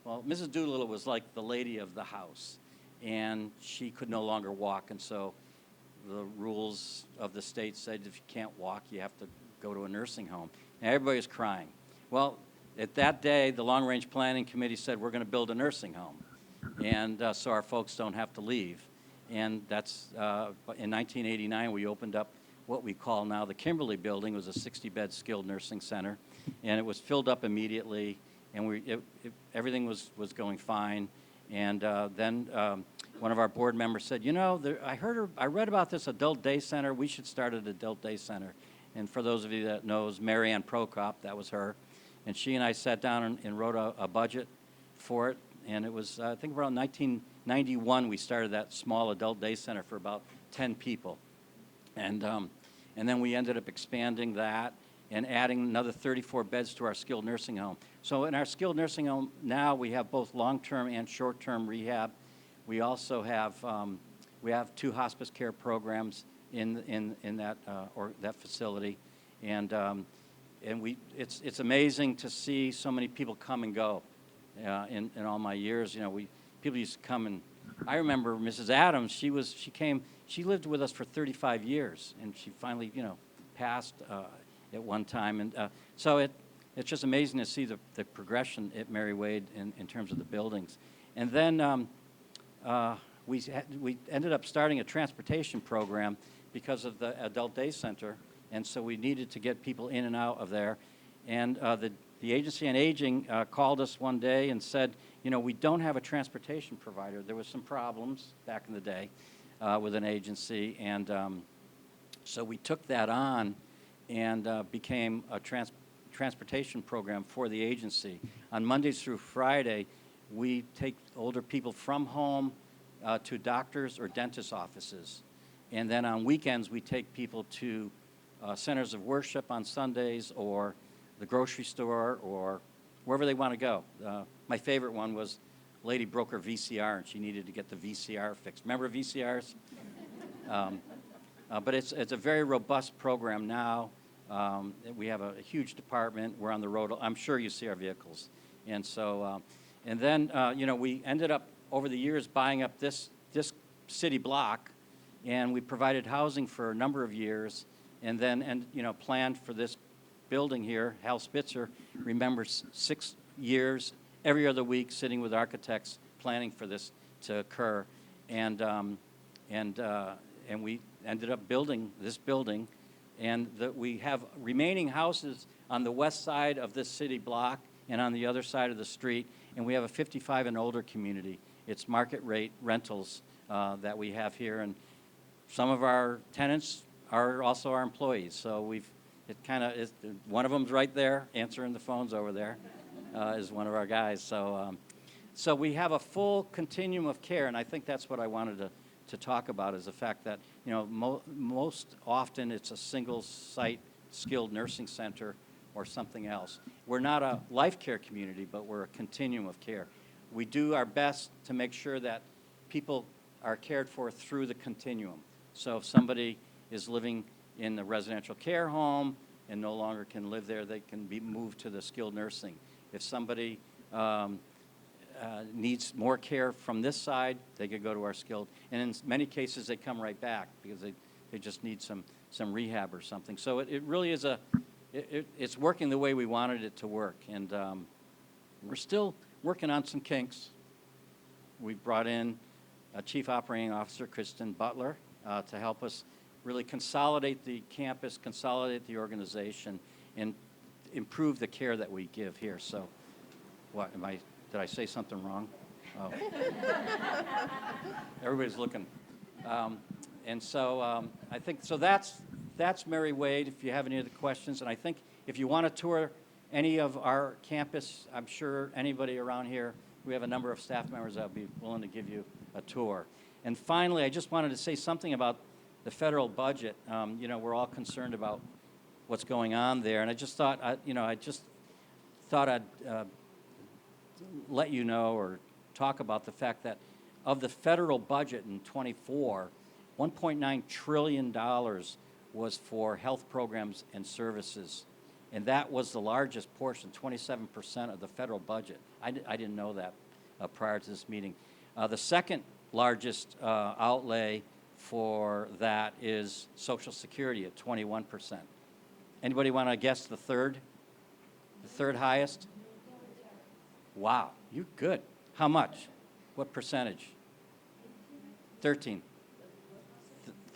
Well, Mrs. Doolittle was like the lady of the house, and she could no longer walk, and so the rules of the state said if you can't walk, you have to go to a nursing home. And everybody was crying. Well, at that day, the long-range planning committee said we're going to build a nursing home, and so our folks don't have to leave. And that's, in 1989, we opened up what we call now the Kimberly Building. It was a 60-bed skilled nursing center, and it was filled up immediately, and everything was going fine. And then one of our board members said, you know, I read about this adult day center. We should start an adult day center. And for those of you that knows Marianne Prokop, that was her. And she and I sat down and wrote a budget for it. And it was, I think around 1991, we started that small adult day center for about 10 people. And then we ended up expanding that and adding another 34 beds to our skilled nursing home. So in our skilled nursing home now, we have both long-term and short-term rehab. We also have 2 hospice care programs in that facility, and it's amazing to see so many people come and go. In all my years, you know, people used to come, and I remember Mrs. Adams. She lived with us for 35 years, and she finally, you know, passed at one time, and so it's just amazing to see the progression at Mary Wade in terms of the buildings. And then we ended up starting a transportation program because of the adult day center, and so we needed to get people in and out of there. And the Agency on Aging called us one day and said, you know, we don't have a transportation provider. There was some problems back in the day with an agency, and so we took that on and became a transportation program for the agency. On Mondays through Friday, we take older people from home to doctors or dentist offices. And then on weekends, we take people to centers of worship on Sundays, or the grocery store, or wherever they want to go. My favorite one was a lady broke her VCR, and she needed to get the VCR fixed. Remember VCRs? But it's a very robust program now. We have a huge department. We're on the road. I'm sure you see our vehicles. And so, and then, you know, we ended up over the years buying up this city block, and we provided housing for a number of years, and then, you know, planned for this building here. Hal Spitzer remembers 6 years, every other week, sitting with architects, planning for this to occur. And we ended up building this building, and we have remaining houses on the west side of this city block and on the other side of the street, and we have a 55 and older community. It's market rate rentals that we have here, and some of our tenants are also our employees. So it kind of is, one of them's right there answering the phones over there, is one of our guys. So, so we have a full continuum of care, and I think that's what I wanted to talk about, is the fact that, you know, most often it's a single site skilled nursing center or something else. We're not a life care community, but we're a continuum of care. We do our best to make sure that people are cared for through the continuum. So if somebody is living in the residential care home and no longer can live there, they can be moved to the skilled nursing. If somebody needs more care from this side, they could go to our skilled. And in many cases, they come right back because they just need some rehab or something. So it really is it's working the way we wanted it to work. And we're still working on some kinks. We brought in a Chief Operating Officer, Kristen Butler, to help us really consolidate the campus, consolidate the organization, and improve the care that we give here. So, what did I say something wrong? Oh. Everybody's looking. And so I think, so that's Mary Wade, if you have any other questions. And I think if you want to tour any of our campus, I'm sure anybody around here, we have a number of staff members that would be willing to give you a tour. And finally, I just wanted to say something about the federal budget. You know, we're all concerned about what's going on there. And I just thought, I'd let you know or talk about the fact that of the federal budget in '24, $1.9 trillion was for health programs and services. And that was the largest portion, 27% of the federal budget. I didn't know that prior to this meeting. The second largest outlay for that is Social Security at 21%. Anybody want to guess the third? The third highest? Wow, you're good. How much? What percentage? 13.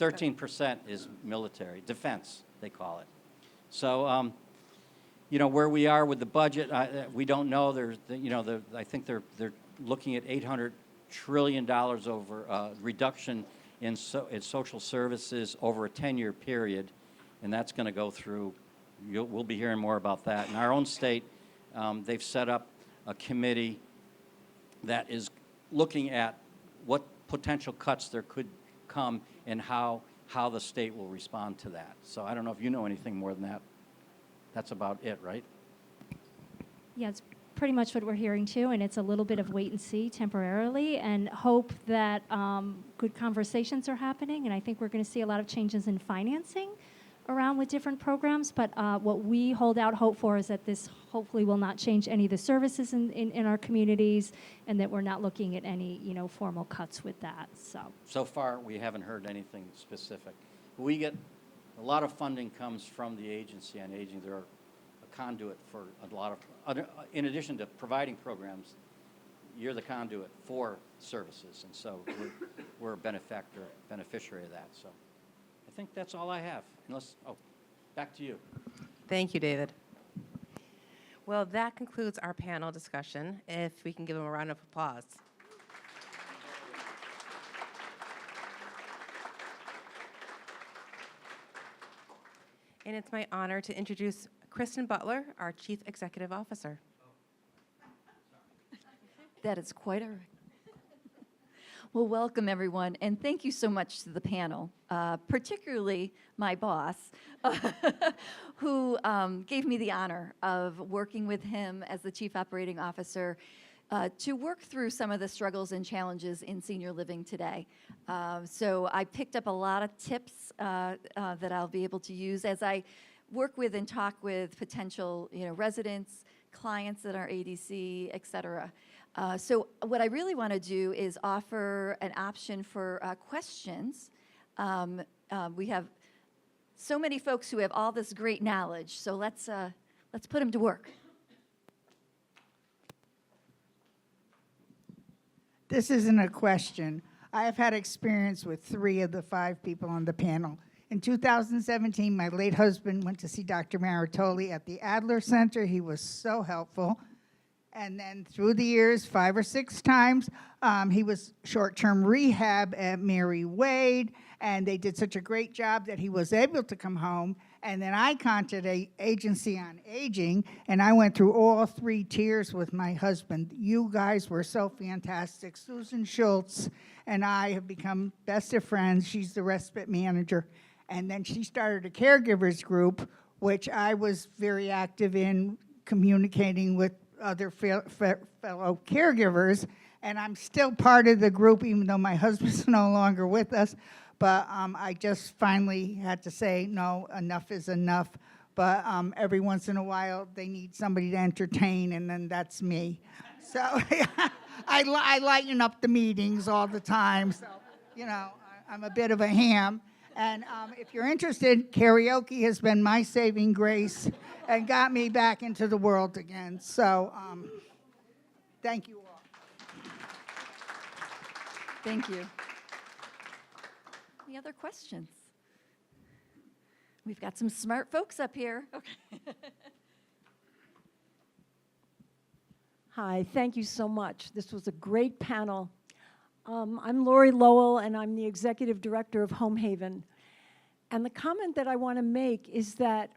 13% is military, defense, they call it. So, you know, where we are with the budget, we don't know. I think they're looking at $800 trillion over reduction in social services over a 10-year period, and that's going to go through. We'll be hearing more about that. In our own state, they've set up a committee that is looking at what potential cuts there could come and how the state will respond to that. So I don't know if you know anything more than that. That's about it, right? Yeah, it's pretty much what we're hearing too, and it's a little bit of wait and see temporarily, and hope that good conversations are happening, and I think we're going to see a lot of changes in financing around with different programs, but what we hold out hope for is that this hopefully will not change any of the services in our communities, and that we're not looking at any, you know, formal cuts with that. So far, we haven't heard anything specific. We get a lot of funding comes from the Agency on Aging. They're a conduit for a lot of other, in addition to providing programs, you're the conduit for services, and so we're a beneficiary of that. So I think that's all I have. Unless, back to you. Thank you, David. Well, that concludes our panel discussion. If we can give them a round of applause. And it's my honor to introduce Kristen Butler, our Chief Executive Officer. That is quite a... Well, welcome, everyone, and thank you so much to the panel, particularly my boss, who gave me the honor of working with him as the Chief Operating Officer to work through some of the struggles and challenges in senior living today. So I picked up a lot of tips that I'll be able to use as I work with and talk with potential, residents, clients at our ADC, et cetera. So what I really want to do is offer an option for questions. We have so many folks who have all this great knowledge, so let's put them to work. This isn't a question. I have had experience with 3 of the 5 people on the panel. In 2017, my late husband went to see Dr. Maritoli at the Adler Center. He was so helpful. And then through the years, 5 or 6 times, he was short-term rehab at Mary Wade, and they did such a great job that he was able to come home. And then I contacted an agency on aging, and I went through all 3 tiers with my husband. You guys were so fantastic. Susan Schultz and I have become best of friends. She's the respite manager. And then she started a caregivers group, which I was very active in communicating with other fellow caregivers, and I'm still part of the group even though my husband's no longer with us, but I just finally had to say, no, enough is enough, but every once in a while they need somebody to entertain, and then that's me. So I lighten up the meetings all the time, so, I'm a bit of a ham. And if you're interested, karaoke has been my saving grace and got me back into the world again. So thank you all. Thank you. Any other questions? We've got some smart folks up here. Okay. Hi, thank you so much. This was a great panel. I'm Lori Lowell, and I'm the Executive Director of Home Haven. And the comment that I want to make is that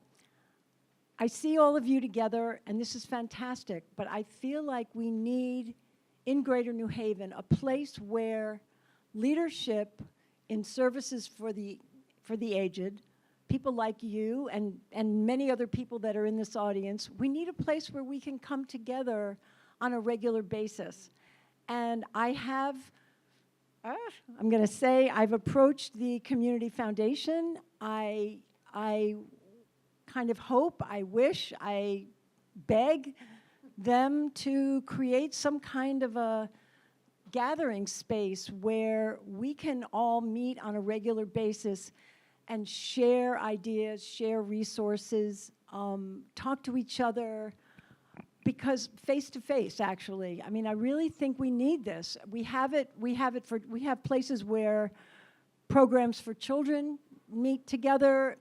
I see all of you together, and this is fantastic, but I feel like we need, in Greater New Haven, a place where leadership in services for the aged, people like you and many other people that are in this audience, we need a place where we can come together on a regular basis. And I have, I'm going to say, I've approached the Community Foundation. I kind of hope, I wish, I beg them to create some kind of a gathering space where we can all meet on a regular basis and share ideas, share resources, talk to each other, because face-to-face, actually. I mean, I really think we need this. We have places where programs for children meet together,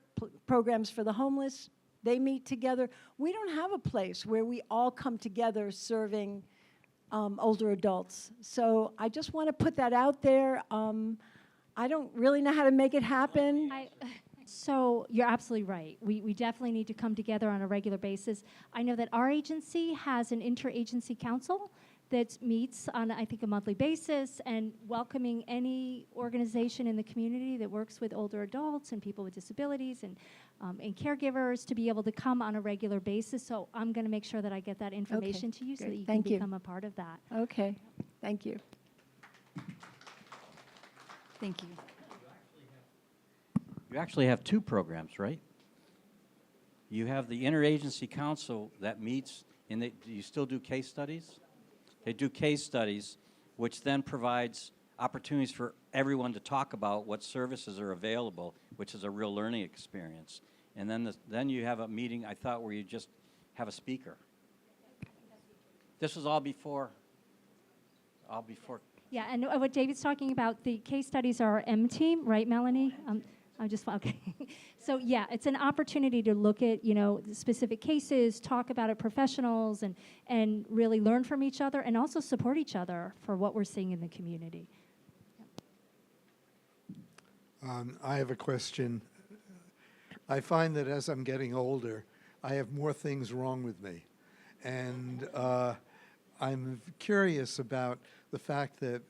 programs for the homeless, they meet together. We don't have a place where we all come together serving older adults. So I just want to put that out there. I don't really know how to make it happen. So you're absolutely right. We definitely need to come together on a regular basis. I know that our agency has an interagency council that meets on, I think, a monthly basis, and welcoming any organization in the community that works with older adults and people with disabilities and caregivers to be able to come on a regular basis. So I'm going to make sure that I get that information to you so that you can become a part of that. Okay, thank you. Thank you. You actually have 2 programs, right? You have the interagency council that meets, and do you still do case studies? They do case studies, which then provides opportunities for everyone to talk about what services are available, which is a real learning experience. And then you have a meeting, I thought, where you just have a speaker. This was all before. Yeah, and what David's talking about, the case studies are our M team, right, Melanie? Okay. So yeah, it's an opportunity to look at, specific cases, talk about it, professionals, and really learn from each other and also support each other for what we're seeing in the community. I have a question. I find that as I'm getting older, I have more things wrong with me. And I'm curious about the fact that,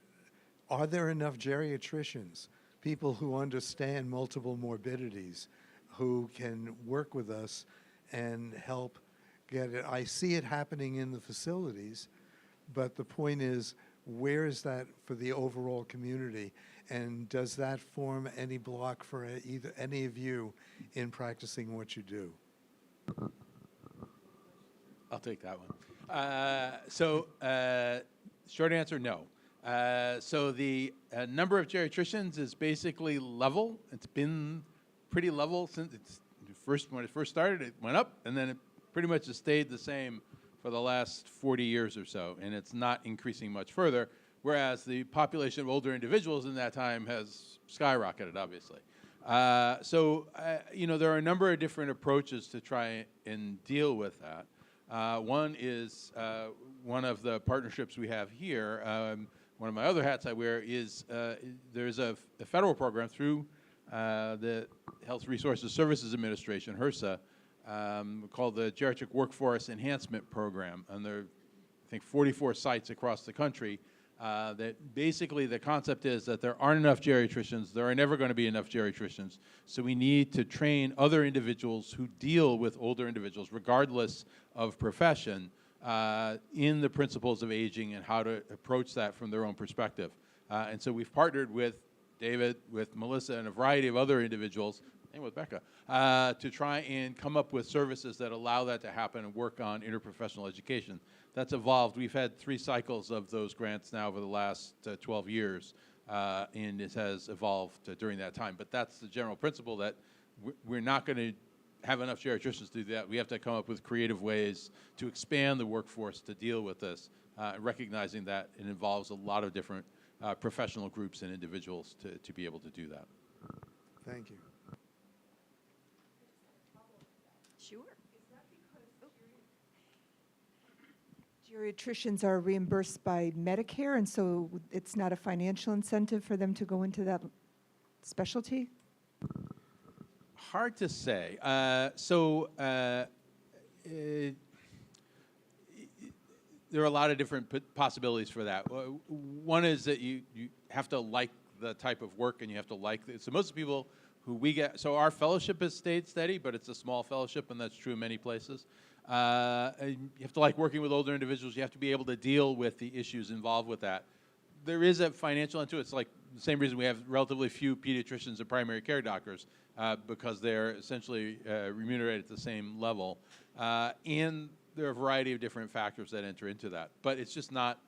are there enough geriatricians, people who understand multiple morbidities, who can work with us and help get it? I see it happening in the facilities, but the point is, where is that for the overall community? And does that form any block for either any of you in practicing what you do? I'll take that one. Short answer, no. So the number of geriatricians is basically level. It's been pretty level since when it first started. It went up, and then it pretty much has stayed the same for the last 40 years or so, and it's not increasing much further, whereas the population of older individuals in that time has skyrocketed, obviously. There are a number of different approaches to try and deal with that. One is one of the partnerships we have here. One of my other hats I wear is there's a federal program through the Health Resources Services Administration, HRSA, called the Geriatric Workforce Enhancement Program. And there are, I think, 44 sites across the country that basically the concept is that there aren't enough geriatricians. There are never going to be enough geriatricians. So we need to train other individuals who deal with older individuals, regardless of profession, in the principles of aging and how to approach that from their own perspective. And so we've partnered with David, with Melissa, and a variety of other individuals, and with BECCA, to try and come up with services that allow that to happen and work on interprofessional education. That's evolved. We've had 3 cycles of those grants now over the last 12 years, and it has evolved during that time. But that's the general principle, that we're not going to have enough geriatricians to do that. We have to come up with creative ways to expand the workforce to deal with this, recognizing that it involves a lot of different professional groups and individuals to be able to do that. Thank you. Sure. Geriatricians are reimbursed by Medicare, and so it's not a financial incentive for them to go into that specialty? Hard to say. There are a lot of different possibilities for that. One is that you have to like the type of work, and you have to like it. So most people who we get, so our fellowship has stayed steady, but it's a small fellowship, and that's true in many places. And you have to like working with older individuals. You have to be able to deal with the issues involved with that. There is a financial into it. It's like the same reason we have relatively few pediatricians and primary care doctors, because they're essentially remunerated at the same level. And there are a variety of different factors that enter into that. But it's just not,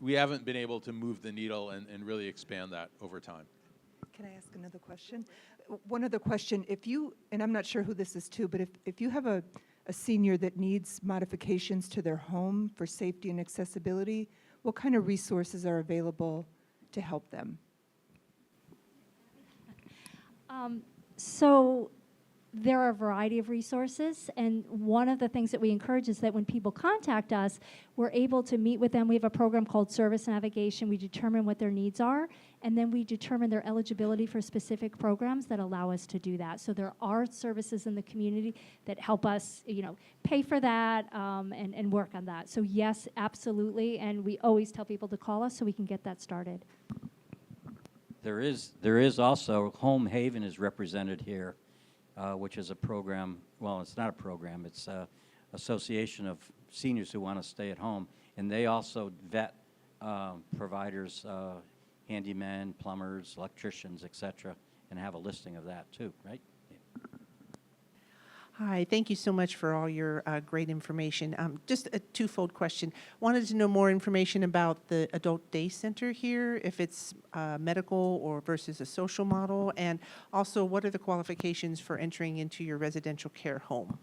we haven't been able to move the needle and really expand that over time. Can I ask another question? One other question. If you, and I'm not sure who this is to, but if you have a senior that needs modifications to their home for safety and accessibility, what kind of resources are available to help them? So there are a variety of resources, and one of the things that we encourage is that when people contact us, we're able to meet with them. We have a program called Service Navigation. We determine what their needs are, and then we determine their eligibility for specific programs that allow us to do that. So there are services in the community that help us, pay for that and work on that. So yes, absolutely, and we always tell people to call us so we can get that started. There is also, Home Haven is represented here, which is a program, well, it's not a program, it's an association of seniors who want to stay at home, and they also vet providers, handymen, plumbers, electricians, et cetera, and have a listing of that too, right? Hi, thank you so much for all your great information. Just a twofold question. Wanted to know more information about the adult day center here, if it's medical or versus a social model, and also what are the qualifications for entering into your residential care home?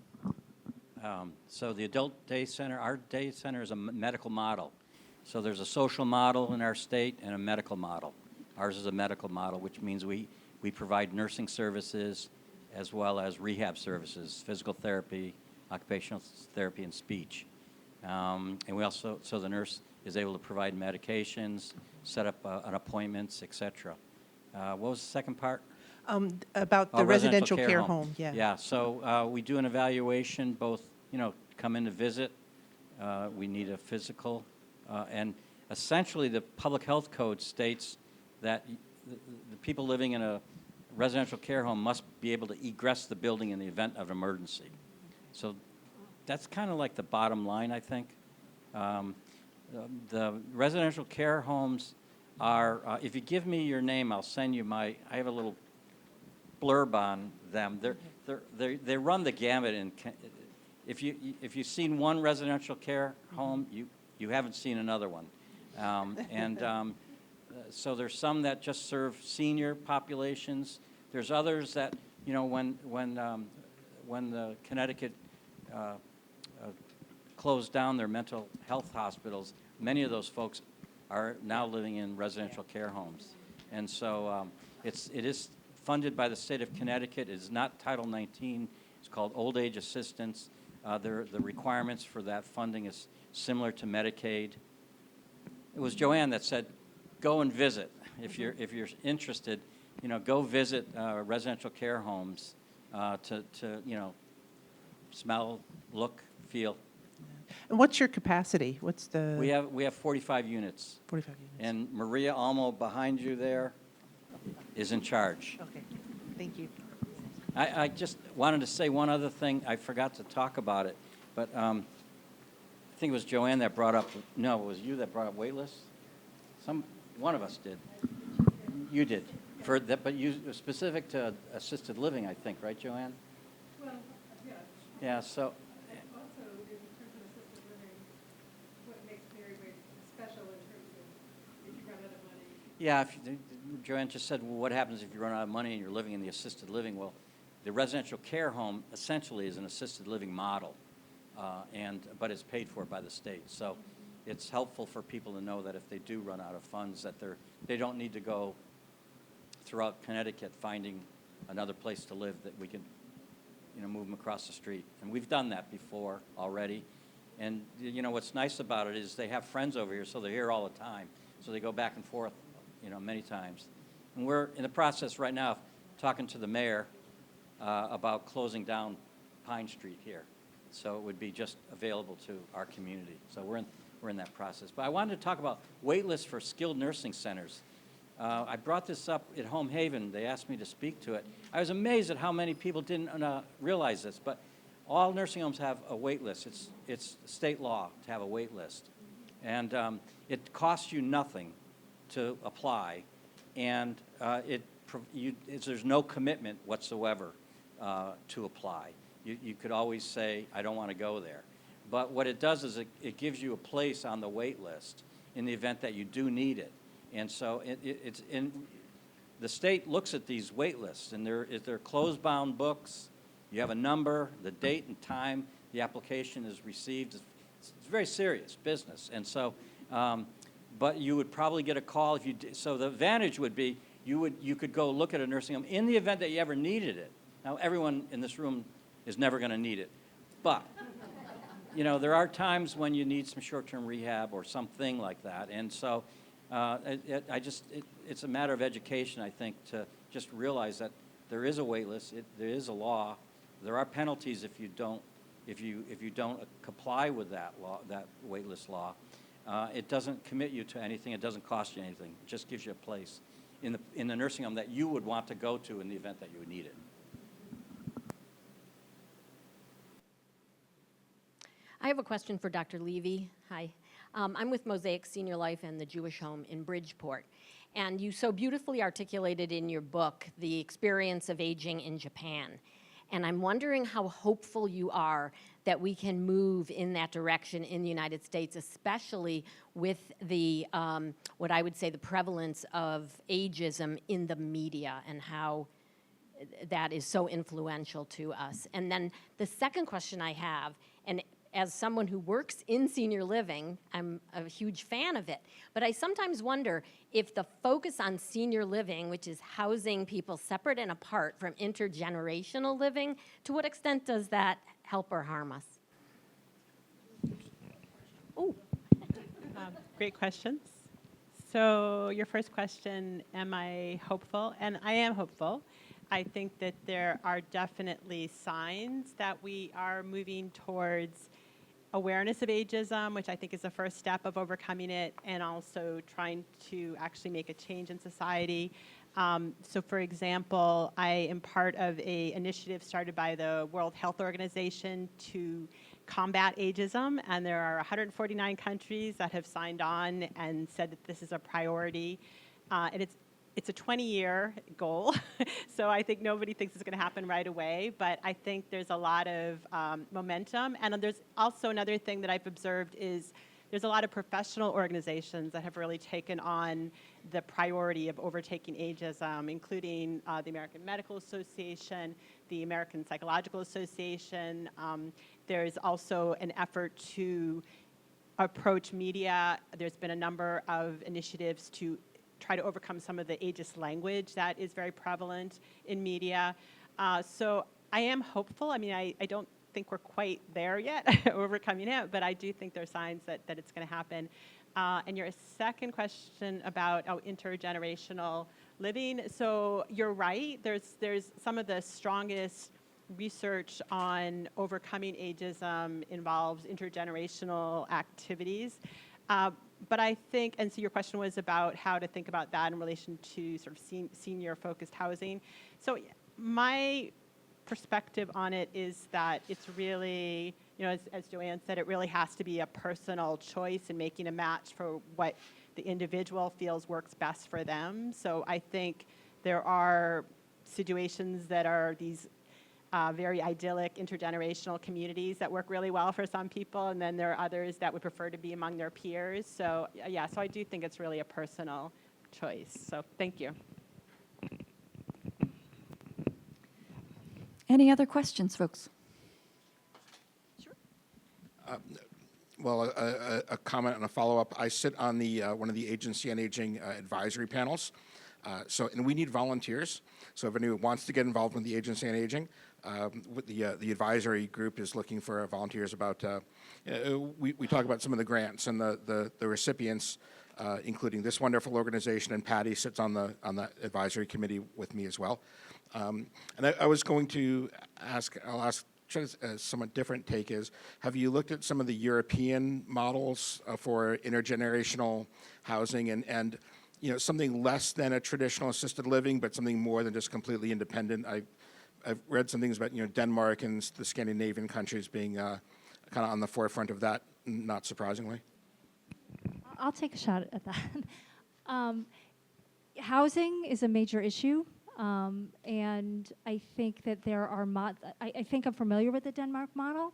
So the adult day center, our day center is a medical model. So there's a social model in our state and a medical model. Ours is a medical model, which means we We provide nursing services as well as rehab services, physical therapy, occupational therapy, and speech. And we also, so the nurse is able to provide medications, set up an appointments, et cetera. What was the second part? About the residential care home, yeah. Yeah, so we do an evaluation, both, come in to visit. We need a physical. And essentially, the public health code states that the people living in a residential care home must be able to egress the building in the event of emergency. So that's kind of like the bottom line, I think. The residential care homes are, if you give me your name, I'll send you I have a little blurb on them. They run the gamut. If you've seen one residential care home, you haven't seen another one. So there's some that just serve senior populations. There's others that, when the Connecticut closed down their mental health hospitals, many of those folks are now living in residential care homes. And so it is funded by the state of Connecticut. It is not Title 19. It's called Old Age Assistance. The requirements for that funding is similar to Medicaid. It was Joanne that said, go and visit. If you're interested, go visit residential care homes to smell, look, feel. And what's your capacity? What's the? We have 45 units. 45 units. And Maria Almo behind you there is in charge. Okay, thank you. I just wanted to say one other thing. I forgot to talk about it, but I think it was Joanne that brought up, no, it was you that brought up wait lists? One of us did. You did. For that, but you specific to assisted living, I think, right, Joanne? Well, yeah. Yeah, so. Also, in terms of assisted living, what makes Mary Wade special in terms of if you run out of money? Yeah, Joanne just said, well, what happens if you run out of money and you're living in the assisted living? Well, the residential care home essentially is an assisted living model, but it's paid for by the state. So it's helpful for people to know that if they do run out of funds, that they don't need to go throughout Connecticut finding another place to live, that we can move them across the street. And we've done that before already. And what's nice about it is they have friends over here, so they're here all the time. So they go back and forth, many times. And we're in the process right now of talking to the mayor about closing down Pine Street here. So it would be just available to our community. So we're in that process. But I wanted to talk about wait lists for skilled nursing centers. I brought this up at Home Haven. They asked me to speak to it. I was amazed at how many people didn't realize this, but all nursing homes have a wait list. It's state law to have a wait list. And it costs you nothing to apply, and there's no commitment whatsoever to apply. You could always say, I don't want to go there. But what it does is it gives you a place on the wait list in the event that you do need it. And so the state looks at these wait lists, and they're closed-bound books. You have a number, the date and time the application is received. It's very serious business. And so, but you would probably get a call if you did. So the advantage would be you could go look at a nursing home in the event that you ever needed it. Now, everyone in this room is never going to need it. But, there are times when you need some short-term rehab or something like that. And so it's a matter of education, I think, to just realize that there is a wait list, there is a law. There are penalties if you don't comply with that law, that wait list law. It doesn't commit you to anything. It doesn't cost you anything. It just gives you a place in the nursing home that you would want to go to in the event that you would need it. I have a question for Dr. Levy. Hi. I'm with Mosaic Senior Life and the Jewish Home in Bridgeport. And you so beautifully articulated in your book the experience of aging in Japan. And I'm wondering how hopeful you are that we can move in that direction in the United States, especially with the, what I would say, the prevalence of ageism in the media and how that is so influential to us. And then the second question I have, and as someone who works in senior living, I'm a huge fan of it. But I sometimes wonder if the focus on senior living, which is housing people separate and apart from intergenerational living, to what extent does that help or harm us? Oh, great questions. So your first question, am I hopeful? And I am hopeful. I think that there are definitely signs that we are moving towards awareness of ageism, which I think is the first step of overcoming it, and also trying to actually make a change in society. So for example, I am part of an initiative started by the World Health Organization to combat ageism, and there are 149 countries that have signed on and said that this is a priority. And it's a 20-year goal, so I think nobody thinks it's going to happen right away, but I think there's a lot of momentum. And there's also another thing that I've observed is there's a lot of professional organizations that have really taken on the priority of overtaking ageism, including the American Medical Association, the American Psychological Association. There's also an effort to approach media. There's been a number of initiatives to try to overcome some of the ageist language that is very prevalent in media. So I am hopeful. I mean, I don't think we're quite there yet, overcoming it, but I do think there are signs that it's going to happen. And your second question about intergenerational living. So you're right. There's some of the strongest research on overcoming ageism involves intergenerational activities. But I think, and so your question was about how to think about that in relation to sort of senior-focused housing. So my perspective on it is that it's really, as Joanne said, it really has to be a personal choice in making a match for what the individual feels works best for them. So I think there are situations that are these very idyllic intergenerational communities that work really well for some people, and then there are others that would prefer to be among their peers. So yeah, so I do think it's really a personal choice. So thank you. Any other questions, folks? Well, a comment and a follow-up. I sit on the one of the Agency on Aging advisory panels. And we need volunteers. So if anyone wants to get involved with the Agency on Aging, the advisory group is looking for volunteers about, we talk about some of the grants and the recipients, including this wonderful organization, and Patty sits on the advisory committee with me as well. And I was going to ask, I'll ask a somewhat different take is, have you looked at some of the European models for intergenerational housing and something less than a traditional assisted living, but something more than just completely independent? I've read some things about Denmark and the Scandinavian countries being kind of on the forefront of that, not surprisingly. I'll take a shot at that. Housing is a major issue, and I think that there are I think I'm familiar with the Denmark model.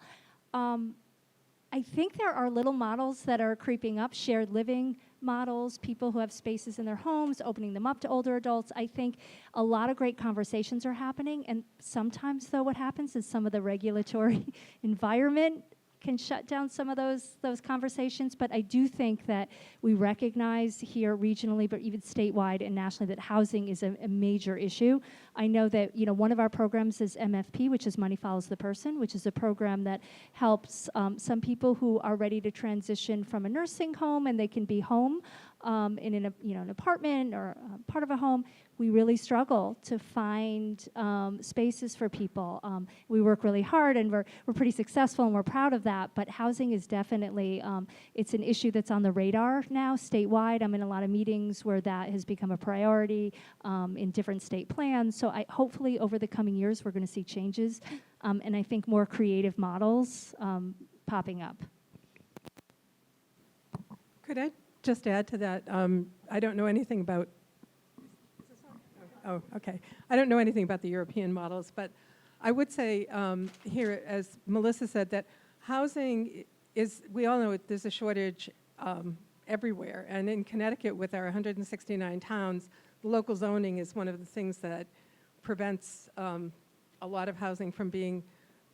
I think there are little models that are creeping up, shared living models, people who have spaces in their homes, opening them up to older adults. I think a lot of great conversations are happening, and sometimes, though, what happens is some of the regulatory environment can shut down some of those conversations. But I do think that we recognize here regionally, but even statewide and nationally, that housing is a major issue. I know that one of our programs is MFP, which is Money Follows the Person, which is a program that helps some people who are ready to transition from a nursing home, and they can be home in an apartment or part of a home. We really struggle to find spaces for people. We work really hard, and we're pretty successful, and we're proud of that. But housing is definitely it's an issue that's on the radar now statewide. I'm in a lot of meetings where that has become a priority in different state plans. So hopefully over the coming years we're going to see changes, and I think more creative models popping up. Could I just add to that? I don't know anything about. Oh, okay. I don't know anything about the European models, but I would say here, as Melissa said, that housing is, we all know there's a shortage everywhere. And in Connecticut, with our 169 towns, the local zoning is one of the things that prevents a lot of housing from being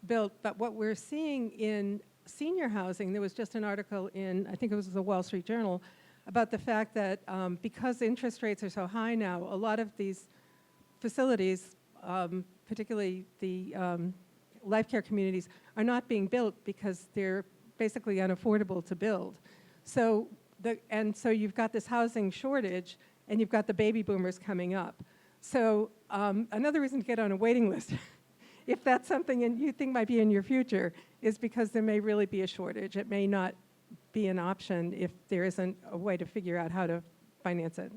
built. But what we're seeing in senior housing, there was just an article in, I think it was the Wall Street Journal, about the fact that because interest rates are so high now, a lot of these facilities, particularly the life care communities, are not being built because they're basically unaffordable to build. So so you've got this housing shortage, and you've got the baby boomers coming up. So another reason to get on a waiting list, if that's something you think might be in your future, is because there may really be a shortage. It may not be an option if there isn't a way to figure out how to finance it.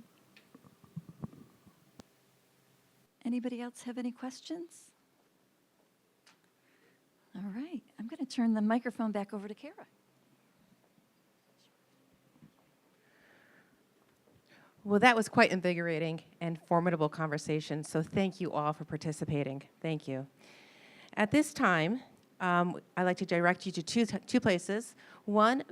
Anybody else have any questions? All right, I'm going to turn the microphone back over to Kara. Well, that was quite invigorating and formidable conversation, so thank you all for participating. Thank you. At this time, I'd like to direct you to two places. One,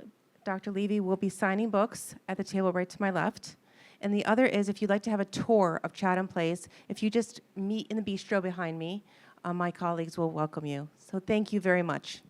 Dr. Levy will be signing books at the table right to my left. And the other is, if you'd like to have a tour of Chatham Place, if you just meet in the bistro behind me, my colleagues will welcome you. So thank you very much.